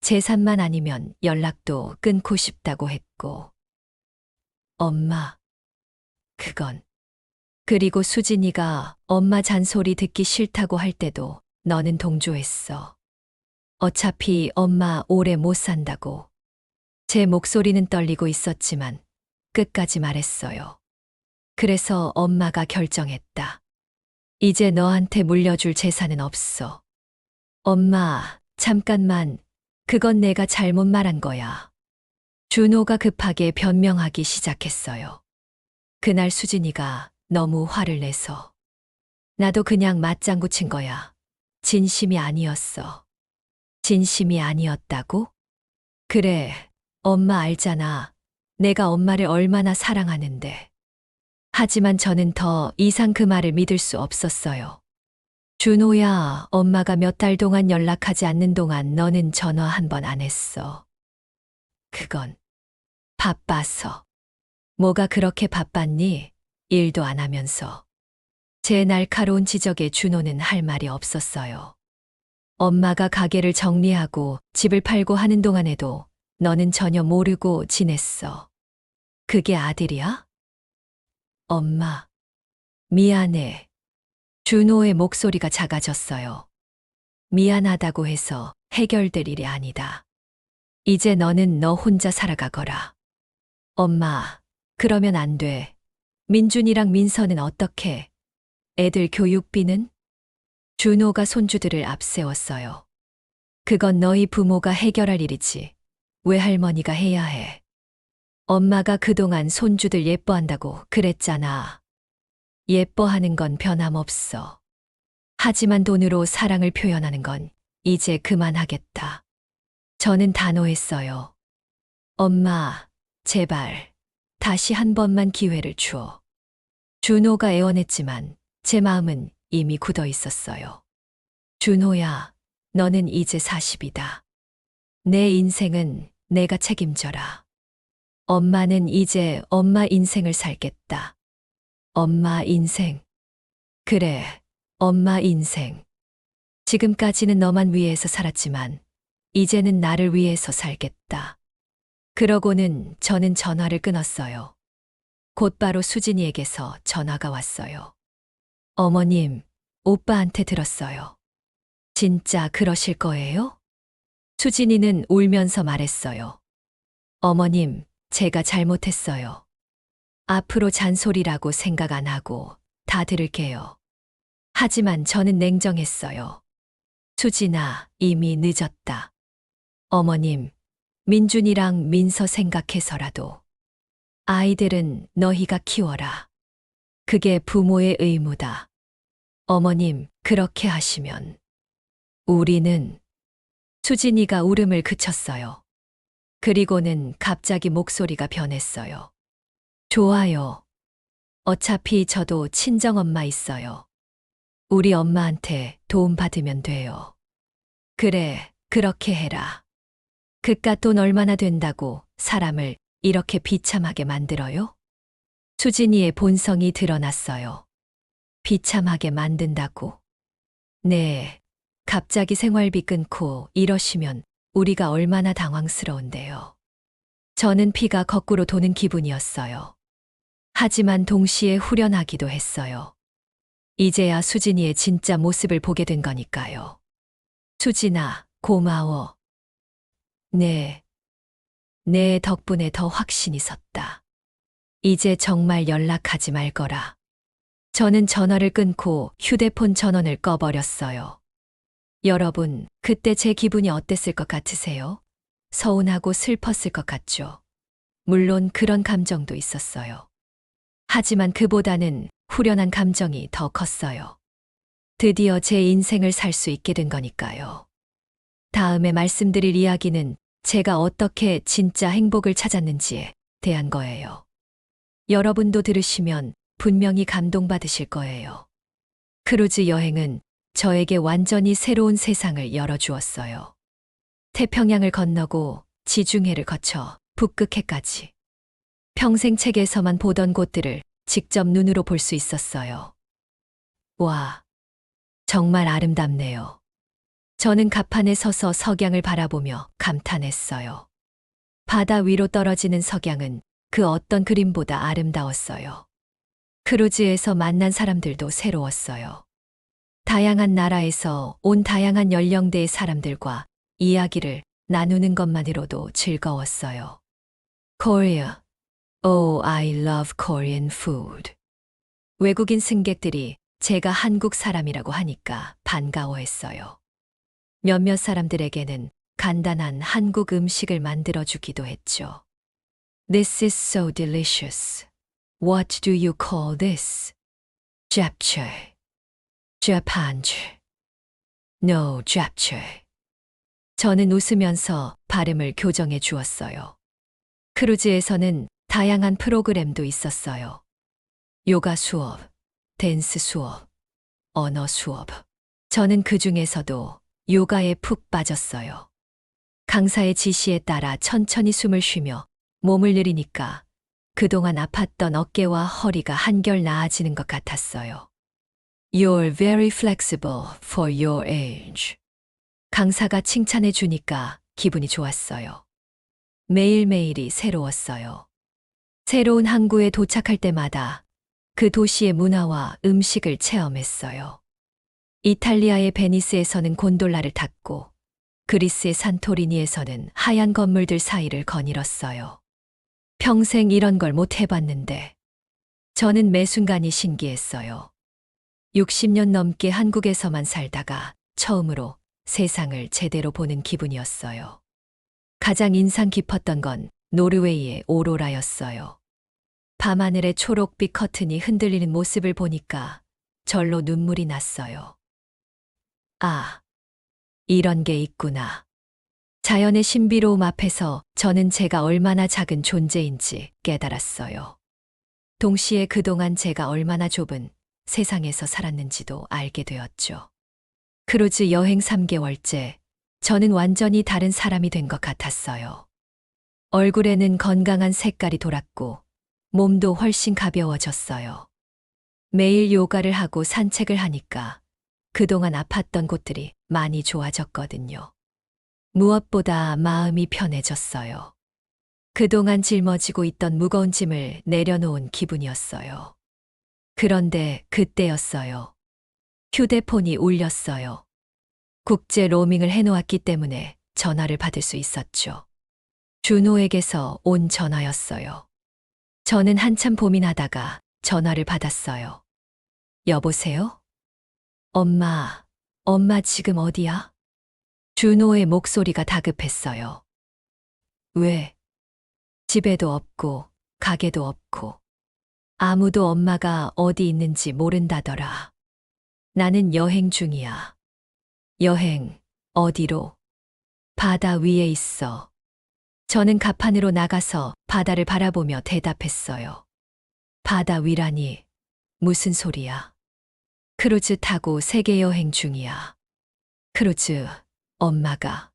재산만 아니면 연락도 끊고 싶다고 했고. 엄마, 그건. 그리고 수진이가 엄마 잔소리 듣기 싫다고 할 때도 너는 동조했어. 어차피 엄마 오래 못 산다고. 제 목소리는 떨리고 있었지만 끝까지 말했어요. 그래서 엄마가 결정했다. 이제 너한테 물려줄 재산은 없어. 엄마, 잠깐만. 그건 내가 잘못 말한 거야. 준호가 급하게 변명하기 시작했어요. 그날 수진이가 너무 화를 내서. 나도 그냥 맞장구 친 거야. 진심이 아니었어. 진심이 아니었다고? 그래, 엄마 알잖아. 내가 엄마를 얼마나 사랑하는데. 하지만 저는 더 이상 그 말을 믿을 수 없었어요. 준호야, 엄마가 몇 달 동안 연락하지 않는 동안 너는 전화 한 번 안 했어. 그건 바빠서. 뭐가 그렇게 바빴니? 일도 안 하면서. 제 날카로운 지적에 준호는 할 말이 없었어요. 엄마가 가게를 정리하고 집을 팔고 하는 동안에도 너는 전혀 모르고 지냈어. 그게 아들이야? 엄마, 미안해. 준호의 목소리가 작아졌어요. 미안하다고 해서 해결될 일이 아니다. 이제 너는 너 혼자 살아가거라. 엄마, 그러면 안 돼. 민준이랑 민서는 어떻게? 애들 교육비는? 준호가 손주들을 앞세웠어요. 그건 너희 부모가 해결할 일이지. 외할머니가 해야 해. 엄마가 그동안 손주들 예뻐한다고 그랬잖아. 예뻐하는 건 변함없어. 하지만 돈으로 사랑을 표현하는 건 이제 그만하겠다. 저는 단호했어요. 엄마, 제발, 다시 한 번만 기회를 주어. 준호가 애원했지만 제 마음은 이미 굳어 있었어요. 준호야, 너는 이제 40이다. 내 인생은 내가 책임져라. 엄마는 이제 엄마 인생을 살겠다. 엄마 인생. 그래, 엄마 인생. 지금까지는 너만 위해서 살았지만, 이제는 나를 위해서 살겠다. 그러고는 저는 전화를 끊었어요. 곧바로 수진이에게서 전화가 왔어요. 어머님, 오빠한테 들었어요. 진짜 그러실 거예요? 수진이는 울면서 말했어요. 어머님, 제가 잘못했어요. 앞으로 잔소리라고 생각 안 하고 다 들을게요. 하지만 저는 냉정했어요. 수진아, 이미 늦었다. 어머님, 민준이랑 민서 생각해서라도 아이들은 너희가 키워라. 그게 부모의 의무다. 어머님, 그렇게 하시면 우리는 수진이가 울음을 그쳤어요. 그리고는 갑자기 목소리가 변했어요. 좋아요. 어차피 저도 친정엄마 있어요. 우리 엄마한테 도움 받으면 돼요. 그래, 그렇게 해라. 그깟 돈 얼마나 된다고 사람을 이렇게 비참하게 만들어요? 수진이의 본성이 드러났어요. 비참하게 만든다고. 네, 갑자기 생활비 끊고 이러시면 우리가 얼마나 당황스러운데요. 저는 피가 거꾸로 도는 기분이었어요. 하지만 동시에 후련하기도 했어요. 이제야 수진이의 진짜 모습을 보게 된 거니까요. 수진아, 고마워. 네. 내 덕분에 더 확신이 섰다. 이제 정말 연락하지 말거라. 저는 전화를 끊고 휴대폰 전원을 꺼버렸어요. 여러분, 그때 제 기분이 어땠을 것 같으세요? 서운하고 슬펐을 것 같죠? 물론 그런 감정도 있었어요. 하지만 그보다는 후련한 감정이 더 컸어요. 드디어 제 인생을 살 수 있게 된 거니까요. 다음에 말씀드릴 이야기는 제가 어떻게 진짜 행복을 찾았는지에 대한 거예요. 여러분도 들으시면 분명히 감동받으실 거예요. 크루즈 여행은 저에게 완전히 새로운 세상을 열어주었어요. 태평양을 건너고 지중해를 거쳐 북극해까지. 평생 책에서만 보던 곳들을 직접 눈으로 볼 수 있었어요. 와, 정말 아름답네요. 저는 갑판에 서서 석양을 바라보며 감탄했어요. 바다 위로 떨어지는 석양은 그 어떤 그림보다 아름다웠어요. 크루즈에서 만난 사람들도 새로웠어요. 다양한 나라에서 온 다양한 연령대의 사람들과 이야기를 나누는 것만으로도 즐거웠어요. Korea. Oh, I love Korean food. 외국인 승객들이 제가 한국 사람이라고 하니까 반가워했어요. 몇몇 사람들에게는 간단한 한국 음식을 만들어주기도 했죠. This is so delicious. What do you call this? Japchae. Japanje. No, japchae. 저는 웃으면서 발음을 교정해 주었어요. 크루즈에서는 다양한 프로그램도 있었어요. 요가 수업, 댄스 수업, 언어 수업. 저는 그 중에서도 요가에 푹 빠졌어요. 강사의 지시에 따라 천천히 숨을 쉬며 몸을 들이니까 그동안 아팠던 어깨와 허리가 한결 나아지는 것 같았어요. You're very flexible for your age. 강사가 칭찬해 주니까 기분이 좋았어요. 매일매일이 새로웠어요. 새로운 항구에 도착할 때마다 그 도시의 문화와 음식을 체험했어요. 이탈리아의 베니스에서는 곤돌라를 탔고 그리스의 산토리니에서는 하얀 건물들 사이를 거닐었어요. 평생 이런 걸 못 해봤는데 저는 매 순간이 신기했어요. 60년 넘게 한국에서만 살다가 처음으로 세상을 제대로 보는 기분이었어요. 가장 인상 깊었던 건 노르웨이의 오로라였어요. 밤하늘의 초록빛 커튼이 흔들리는 모습을 보니까 절로 눈물이 났어요. 아, 이런 게 있구나. 자연의 신비로움 앞에서 저는 제가 얼마나 작은 존재인지 깨달았어요. 동시에 그동안 제가 얼마나 좁은 세상에서 살았는지도 알게 되었죠. 크루즈 여행 3개월째, 저는 완전히 다른 사람이 된 것 같았어요. 얼굴에는 건강한 색깔이 돌았고, 몸도 훨씬 가벼워졌어요. 매일 요가를 하고 산책을 하니까 그동안 아팠던 곳들이 많이 좋아졌거든요. 무엇보다 마음이 편해졌어요. 그동안 짊어지고 있던 무거운 짐을 내려놓은 기분이었어요. 그런데 그때였어요. 휴대폰이 울렸어요. 국제 로밍을 해놓았기 때문에 전화를 받을 수 있었죠. 준호에게서 온 전화였어요. 저는 한참 고민하다가 전화를 받았어요. 여보세요? 엄마 지금 어디야? 준호의 목소리가 다급했어요. 왜? 집에도 없고, 가게도 없고, 아무도 엄마가 어디 있는지 모른다더라. 나는 여행 중이야. 여행, 어디로? 바다 위에 있어. 저는 갑판으로 나가서 바다를 바라보며 대답했어요. 바다 위라니, 무슨 소리야? 크루즈 타고 세계 여행 중이야. 크루즈, 엄마가.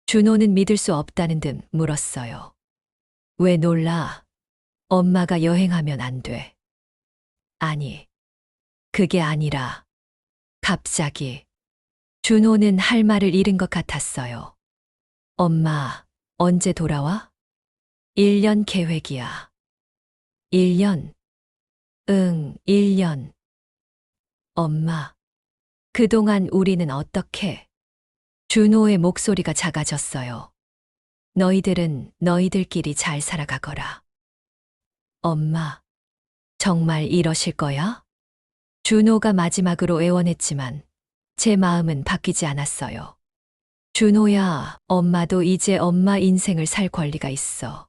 준호는 믿을 수 없다는 듯 물었어요. 왜 놀라? 엄마가 여행하면 안 돼. 아니, 그게 아니라, 갑자기. 준호는 할 말을 잃은 것 같았어요. 엄마, 언제 돌아와? 1년 계획이야. 1년? 응, 1년. 엄마, 그동안 우리는 어떻게? 준호의 목소리가 작아졌어요. 너희들은 너희들끼리 잘 살아가거라. 엄마, 정말 이러실 거야? 준호가 마지막으로 애원했지만 제 마음은 바뀌지 않았어요. 준호야, 엄마도 이제 엄마 인생을 살 권리가 있어.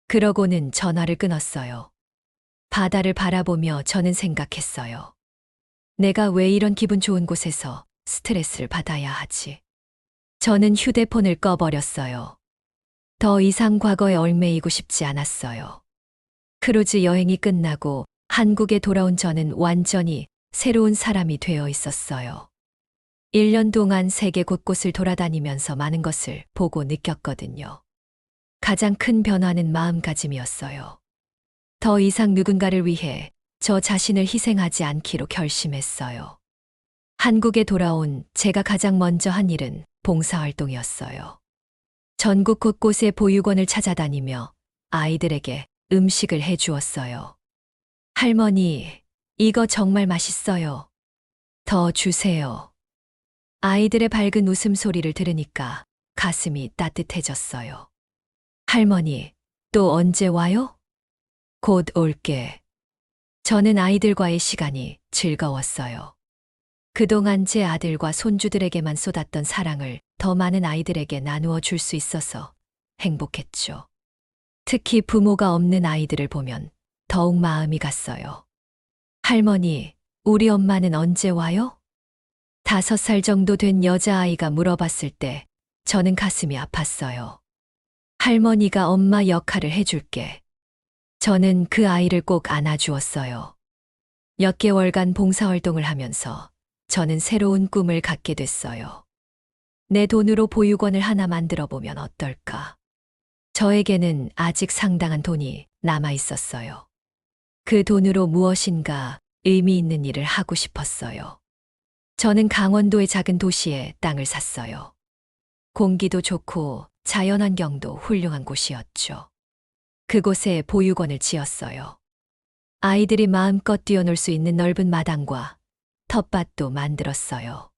그러고는 전화를 끊었어요. 바다를 바라보며 저는 생각했어요. 내가 왜 이런 기분 좋은 곳에서 스트레스를 받아야 하지? 저는 휴대폰을 꺼버렸어요. 더 이상 과거에 얽매이고 싶지 않았어요. 크루즈 여행이 끝나고 한국에 돌아온 저는 완전히 새로운 사람이 되어 있었어요. 1년 동안 세계 곳곳을 돌아다니면서 많은 것을 보고 느꼈거든요. 가장 큰 변화는 마음가짐이었어요. 더 이상 누군가를 위해 저 자신을 희생하지 않기로 결심했어요. 한국에 돌아온 제가 가장 먼저 한 일은 봉사활동이었어요. 전국 곳곳의 보육원을 찾아다니며 아이들에게 음식을 해주었어요. 할머니, 이거 정말 맛있어요. 더 주세요. 아이들의 밝은 웃음소리를 들으니까 가슴이 따뜻해졌어요. 할머니, 또 언제 와요? 곧 올게. 저는 아이들과의 시간이 즐거웠어요. 그동안 제 아들과 손주들에게만 쏟았던 사랑을 더 많은 아이들에게 나누어 줄 수 있어서 행복했죠. 특히 부모가 없는 아이들을 보면 더욱 마음이 갔어요. 할머니, 우리 엄마는 언제 와요? 5살 정도 된 여자아이가 물어봤을 때 저는 가슴이 아팠어요. 할머니가 엄마 역할을 해줄게. 저는 그 아이를 꼭 안아주었어요. 몇 개월간 봉사활동을 하면서 저는 새로운 꿈을 갖게 됐어요. 내 돈으로 보육원을 하나 만들어 보면 어떨까? 저에게는 아직 상당한 돈이 남아 있었어요. 그 돈으로 무엇인가 의미 있는 일을 하고 싶었어요. 저는 강원도의 작은 도시에 땅을 샀어요. 공기도 좋고 자연환경도 훌륭한 곳이었죠. 그곳에 보육원을 지었어요. 아이들이 마음껏 뛰어놀 수 있는 넓은 마당과 텃밭도 만들었어요.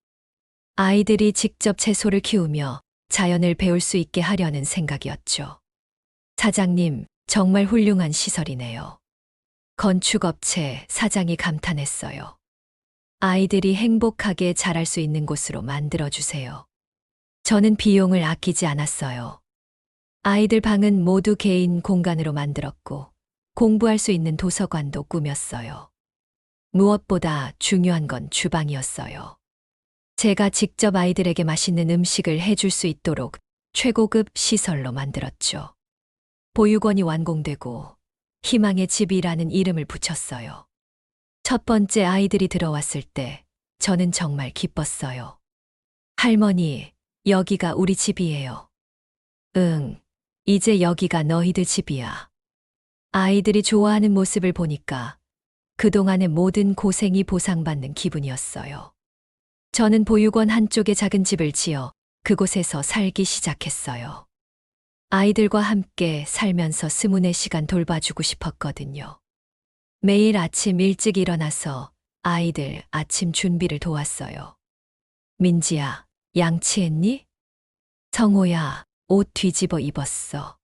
아이들이 직접 채소를 키우며 자연을 배울 수 있게 하려는 생각이었죠. 사장님, 정말 훌륭한 시설이네요. 건축업체 사장이 감탄했어요. 아이들이 행복하게 자랄 수 있는 곳으로 만들어주세요. 저는 비용을 아끼지 않았어요. 아이들 방은 모두 개인 공간으로 만들었고, 공부할 수 있는 도서관도 꾸몄어요. 무엇보다 중요한 건 주방이었어요. 제가 직접 아이들에게 맛있는 음식을 해줄 수 있도록 최고급 시설로 만들었죠. 보육원이 완공되고 희망의 집이라는 이름을 붙였어요. 첫 번째 아이들이 들어왔을 때 저는 정말 기뻤어요. 할머니, 여기가 우리 집이에요. 응, 이제 여기가 너희들 집이야. 아이들이 좋아하는 모습을 보니까 그동안의 모든 고생이 보상받는 기분이었어요. 저는 보육원 한쪽에 작은 집을 지어 그곳에서 살기 시작했어요. 아이들과 함께 살면서 24시간 돌봐주고 싶었거든요. 매일 아침 일찍 일어나서 아이들 아침 준비를 도왔어요. 민지야, 양치했니? 성호야, 옷 뒤집어 입었어.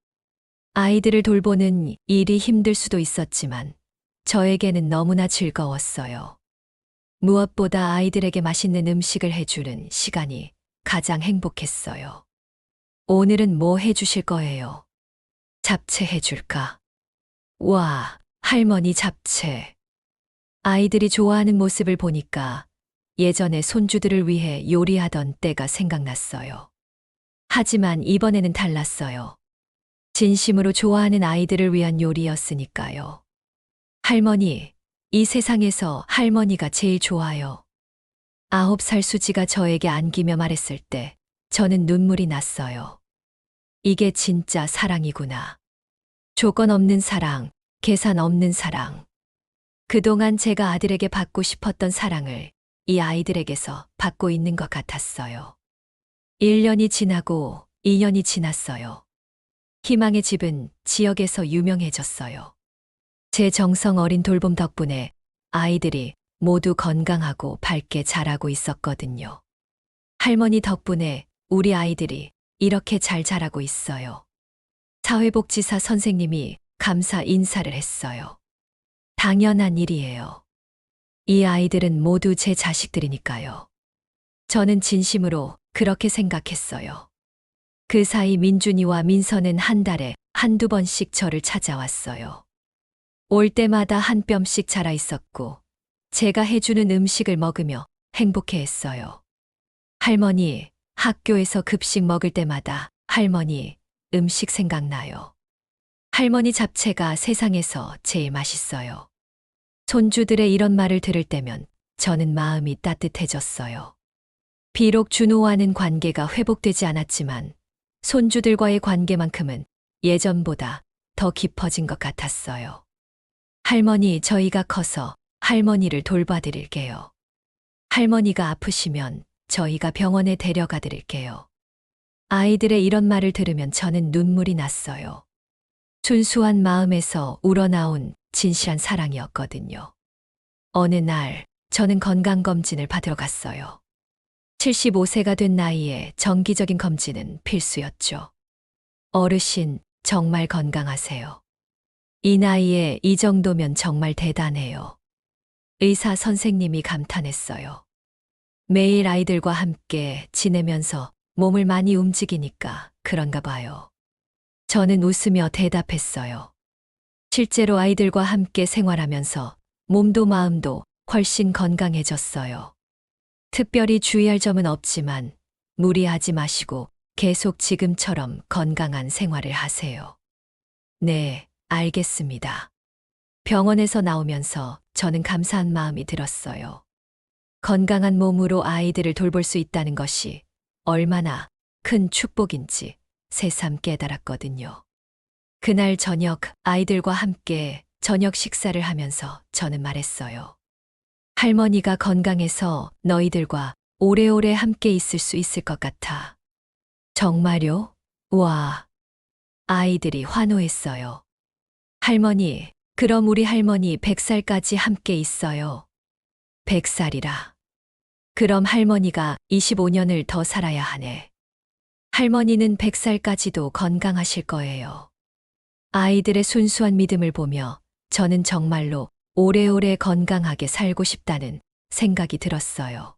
아이들을 돌보는 일이 힘들 수도 있었지만 저에게는 너무나 즐거웠어요. 무엇보다 아이들에게 맛있는 음식을 해주는 시간이 가장 행복했어요. 오늘은 뭐 해주실 거예요? 잡채 해줄까? 와, 할머니 잡채. 아이들이 좋아하는 모습을 보니까 예전에 손주들을 위해 요리하던 때가 생각났어요. 하지만 이번에는 달랐어요. 진심으로 좋아하는 아이들을 위한 요리였으니까요. 할머니, 이 세상에서 할머니가 제일 좋아요. 9살 수지가 저에게 안기며 말했을 때 저는 눈물이 났어요. 이게 진짜 사랑이구나. 조건 없는 사랑, 계산 없는 사랑. 그동안 제가 아들에게 받고 싶었던 사랑을 이 아이들에게서 받고 있는 것 같았어요. 1년이 지나고 2년이 지났어요. 희망의 집은 지역에서 유명해졌어요. 제 정성 어린 돌봄 덕분에 아이들이 모두 건강하고 밝게 자라고 있었거든요. 할머니 덕분에 우리 아이들이 이렇게 잘 자라고 있어요. 사회복지사 선생님이 감사 인사를 했어요. 당연한 일이에요. 이 아이들은 모두 제 자식들이니까요. 저는 진심으로 그렇게 생각했어요. 그 사이 민준이와 민서는 한 달에 한두 번씩 저를 찾아왔어요. 올 때마다 한 뼘씩 자라 있었고, 제가 해주는 음식을 먹으며 행복해했어요. 할머니, 학교에서 급식 먹을 때마다 할머니 음식 생각나요. 할머니 잡채가 세상에서 제일 맛있어요. 손주들의 이런 말을 들을 때면 저는 마음이 따뜻해졌어요. 비록 준호와는 관계가 회복되지 않았지만 손주들과의 관계만큼은 예전보다 더 깊어진 것 같았어요. 할머니, 저희가 커서 할머니를 돌봐드릴게요. 할머니가 아프시면 저희가 병원에 데려가 드릴게요. 아이들의 이런 말을 들으면 저는 눈물이 났어요. 순수한 마음에서 우러나온 진실한 사랑이었거든요. 어느 날 저는 건강검진을 받으러 갔어요. 75세가 된 나이에 정기적인 검진은 필수였죠. 어르신, 정말 건강하세요. 이 나이에 이 정도면 정말 대단해요. 의사 선생님이 감탄했어요. 매일 아이들과 함께 지내면서 몸을 많이 움직이니까 그런가 봐요. 저는 웃으며 대답했어요. 실제로 아이들과 함께 생활하면서 몸도 마음도 훨씬 건강해졌어요. 특별히 주의할 점은 없지만 무리하지 마시고 계속 지금처럼 건강한 생활을 하세요. 네, 알겠습니다. 병원에서 나오면서 저는 감사한 마음이 들었어요. 건강한 몸으로 아이들을 돌볼 수 있다는 것이 얼마나 큰 축복인지 새삼 깨달았거든요. 그날 저녁 아이들과 함께 저녁 식사를 하면서 저는 말했어요. 할머니가 건강해서 너희들과 오래오래 함께 있을 수 있을 것 같아. 정말요? 와. 아이들이 환호했어요. 할머니, 그럼 우리 할머니 100살까지 함께 있어요. 100살이라. 그럼 할머니가 25년을 더 살아야 하네. 할머니는 100살까지도 건강하실 거예요. 아이들의 순수한 믿음을 보며 저는 정말로 오래오래 건강하게 살고 싶다는 생각이 들었어요.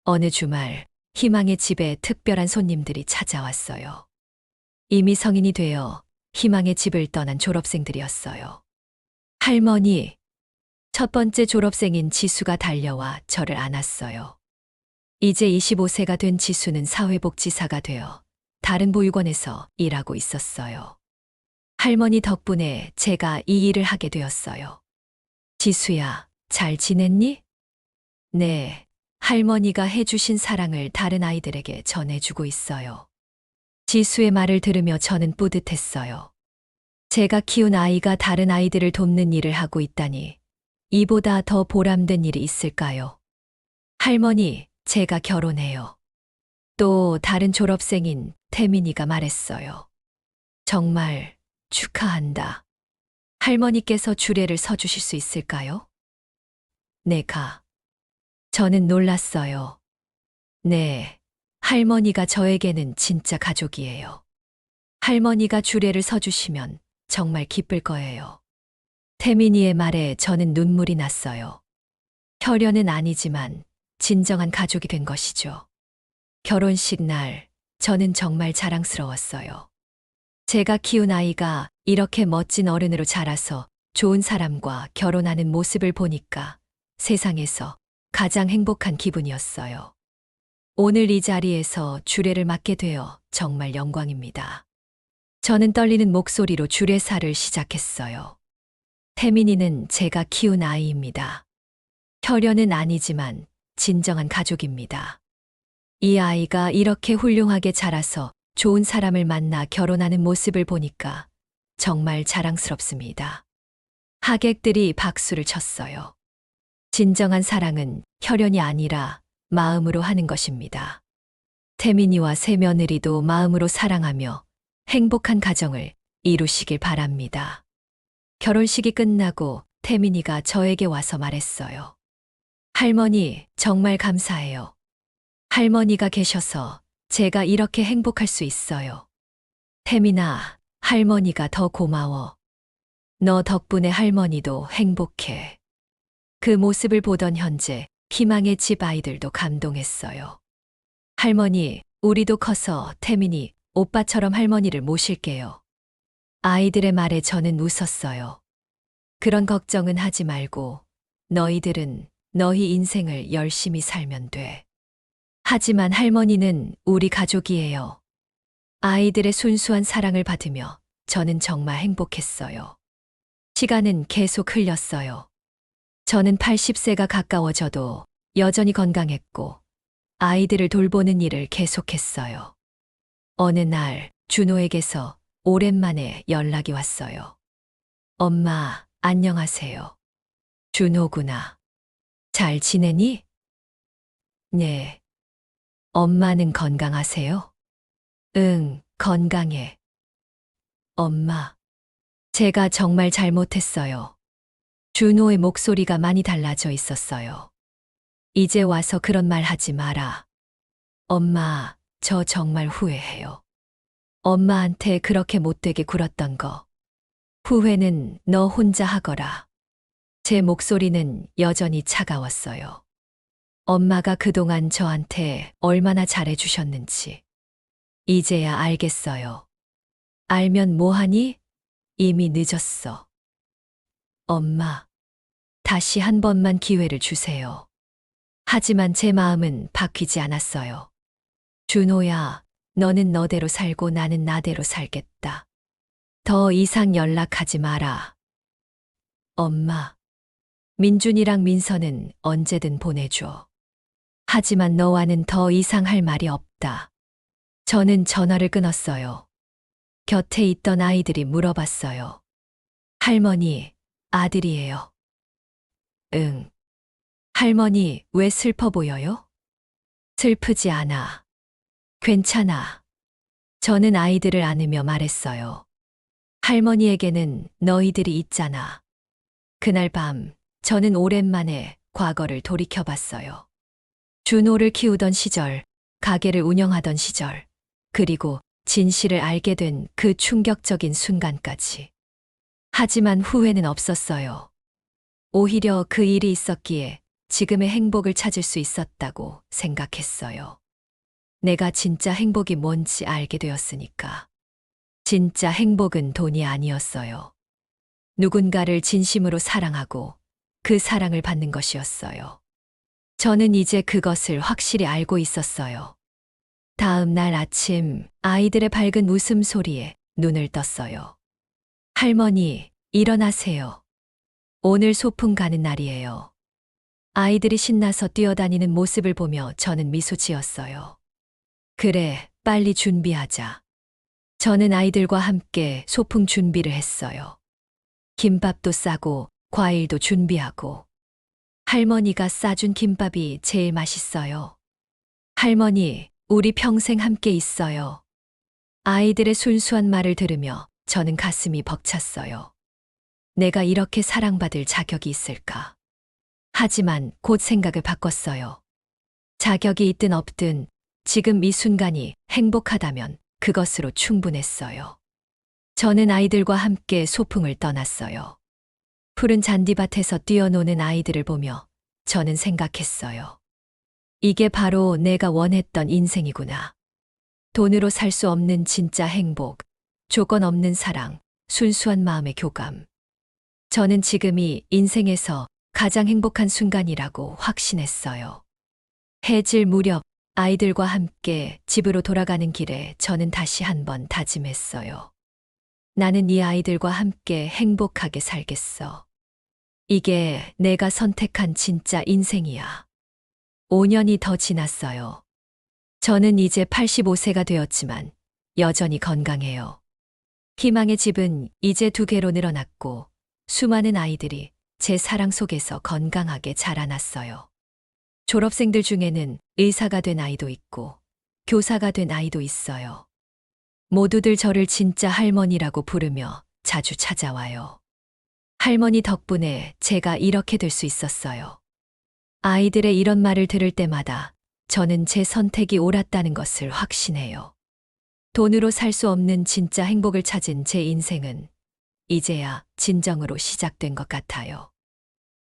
어느 주말, 희망의 집에 특별한 손님들이 찾아왔어요. 이미 성인이 되어 희망의 집을 떠난 졸업생들이었어요. 할머니, 첫 번째 졸업생인 지수가 달려와 저를 안았어요. 이제 25세가 된 지수는 사회복지사가 되어 다른 보육원에서 일하고 있었어요. 할머니 덕분에 제가 이 일을 하게 되었어요. 지수야, 잘 지냈니? 네, 할머니가 해주신 사랑을 다른 아이들에게 전해주고 있어요. 지수의 말을 들으며 저는 뿌듯했어요. 제가 키운 아이가 다른 아이들을 돕는 일을 하고 있다니, 이보다 더 보람된 일이 있을까요? 할머니, 제가 결혼해요. 또 다른 졸업생인 태민이가 말했어요. 정말 축하한다. 할머니께서 주례를 서주실 수 있을까요? 내가. 저는 놀랐어요. 네, 할머니가 저에게는 진짜 가족이에요. 할머니가 주례를 서주시면 정말 기쁠 거예요. 태민이의 말에 저는 눈물이 났어요. 혈연은 아니지만 진정한 가족이 된 것이죠. 결혼식 날, 저는 정말 자랑스러웠어요. 제가 키운 아이가 이렇게 멋진 어른으로 자라서 좋은 사람과 결혼하는 모습을 보니까 세상에서 가장 행복한 기분이었어요. 오늘 이 자리에서 주례를 맡게 되어 정말 영광입니다. 저는 떨리는 목소리로 주례사를 시작했어요. 태민이는 제가 키운 아이입니다. 혈연은 아니지만 진정한 가족입니다. 이 아이가 이렇게 훌륭하게 자라서 좋은 사람을 만나 결혼하는 모습을 보니까 정말 자랑스럽습니다. 하객들이 박수를 쳤어요. 진정한 사랑은 혈연이 아니라 마음으로 하는 것입니다. 태민이와 새며느리도 마음으로 사랑하며 행복한 가정을 이루시길 바랍니다. 결혼식이 끝나고 태민이가 저에게 와서 말했어요. 할머니, 정말 감사해요. 할머니가 계셔서 제가 이렇게 행복할 수 있어요. 태민아, 할머니가 더 고마워. 너 덕분에 할머니도 행복해. 그 모습을 보던 현재 희망의 집 아이들도 감동했어요. 할머니, 우리도 커서 태민이 오빠처럼 할머니를 모실게요. 아이들의 말에 저는 웃었어요. 그런 걱정은 하지 말고 너희들은 너희 인생을 열심히 살면 돼. 하지만 할머니는 우리 가족이에요. 아이들의 순수한 사랑을 받으며 저는 정말 행복했어요. 시간은 계속 흘렸어요. 저는 80세가 가까워져도 여전히 건강했고 아이들을 돌보는 일을 계속했어요. 어느 날 준호에게서 오랜만에 연락이 왔어요. 엄마, 안녕하세요. 준호구나. 잘 지내니? 네. 엄마는 건강하세요? 응, 건강해. 엄마, 제가 정말 잘못했어요. 준호의 목소리가 많이 달라져 있었어요. 이제 와서 그런 말 하지 마라. 엄마, 저 정말 후회해요. 엄마한테 그렇게 못되게 굴었던 거. 후회는 너 혼자 하거라. 제 목소리는 여전히 차가웠어요. 엄마가 그동안 저한테 얼마나 잘해주셨는지. 이제야 알겠어요. 알면 뭐하니? 이미 늦었어. 엄마, 다시 한 번만 기회를 주세요. 하지만 제 마음은 바뀌지 않았어요. 준호야, 너는 너대로 살고 나는 나대로 살겠다. 더 이상 연락하지 마라. 엄마, 민준이랑 민서는 언제든 보내줘. 하지만 너와는 더 이상 할 말이 없다. 저는 전화를 끊었어요. 곁에 있던 아이들이 물어봤어요. 할머니, 아들이에요. 응. 할머니, 왜 슬퍼 보여요? 슬프지 않아. 괜찮아. 저는 아이들을 안으며 말했어요. 할머니에게는 너희들이 있잖아. 그날 밤, 저는 오랜만에 과거를 돌이켜봤어요. 준호를 키우던 시절, 가게를 운영하던 시절, 그리고 진실을 알게 된 그 충격적인 순간까지. 하지만 후회는 없었어요. 오히려 그 일이 있었기에 지금의 행복을 찾을 수 있었다고 생각했어요. 내가 진짜 행복이 뭔지 알게 되었으니까. 진짜 행복은 돈이 아니었어요. 누군가를 진심으로 사랑하고 그 사랑을 받는 것이었어요. 저는 이제 그것을 확실히 알고 있었어요. 다음 날 아침 아이들의 밝은 웃음소리에 눈을 떴어요. 할머니, 일어나세요. 오늘 소풍 가는 날이에요. 아이들이 신나서 뛰어다니는 모습을 보며 저는 미소 지었어요. 그래, 빨리 준비하자. 저는 아이들과 함께 소풍 준비를 했어요. 김밥도 싸고 과일도 준비하고. 할머니가 싸준 김밥이 제일 맛있어요. 할머니, 우리 평생 함께 있어요. 아이들의 순수한 말을 들으며 저는 가슴이 벅찼어요. 내가 이렇게 사랑받을 자격이 있을까? 하지만 곧 생각을 바꿨어요. 자격이 있든 없든 지금 이 순간이 행복하다면 그것으로 충분했어요. 저는 아이들과 함께 소풍을 떠났어요. 푸른 잔디밭에서 뛰어노는 아이들을 보며 저는 생각했어요. 이게 바로 내가 원했던 인생이구나. 돈으로 살 수 없는 진짜 행복, 조건 없는 사랑, 순수한 마음의 교감. 저는 지금이 인생에서 가장 행복한 순간이라고 확신했어요. 해질 무렵 아이들과 함께 집으로 돌아가는 길에 저는 다시 한번 다짐했어요. 나는 이 아이들과 함께 행복하게 살겠어. 이게 내가 선택한 진짜 인생이야. 5년이 더 지났어요. 저는 이제 85세가 되었지만 여전히 건강해요. 희망의 집은 이제 2개로 늘어났고 수많은 아이들이 제 사랑 속에서 건강하게 자라났어요. 졸업생들 중에는 의사가 된 아이도 있고 교사가 된 아이도 있어요. 모두들 저를 진짜 할머니라고 부르며 자주 찾아와요. 할머니 덕분에 제가 이렇게 될 수 있었어요. 아이들의 이런 말을 들을 때마다 저는 제 선택이 옳았다는 것을 확신해요. 돈으로 살 수 없는 진짜 행복을 찾은 제 인생은 이제야 진정으로 시작된 것 같아요.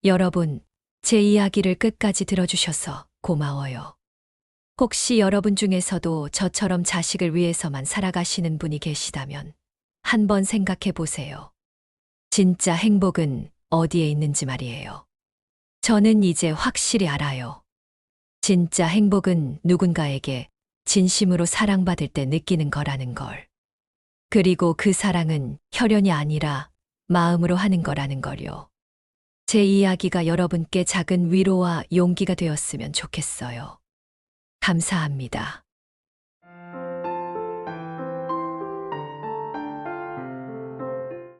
여러분, 제 이야기를 끝까지 들어주셔서 고마워요. 혹시 여러분 중에서도 저처럼 자식을 위해서만 살아가시는 분이 계시다면 한번 생각해 보세요. 진짜 행복은 어디에 있는지 말이에요. 저는 이제 확실히 알아요. 진짜 행복은 누군가에게 진심으로 사랑받을 때 느끼는 거라는 걸. 그리고 그 사랑은 혈연이 아니라 마음으로 하는 거라는 걸요. 제 이야기가 여러분께 작은 위로와 용기가 되었으면 좋겠어요. 감사합니다.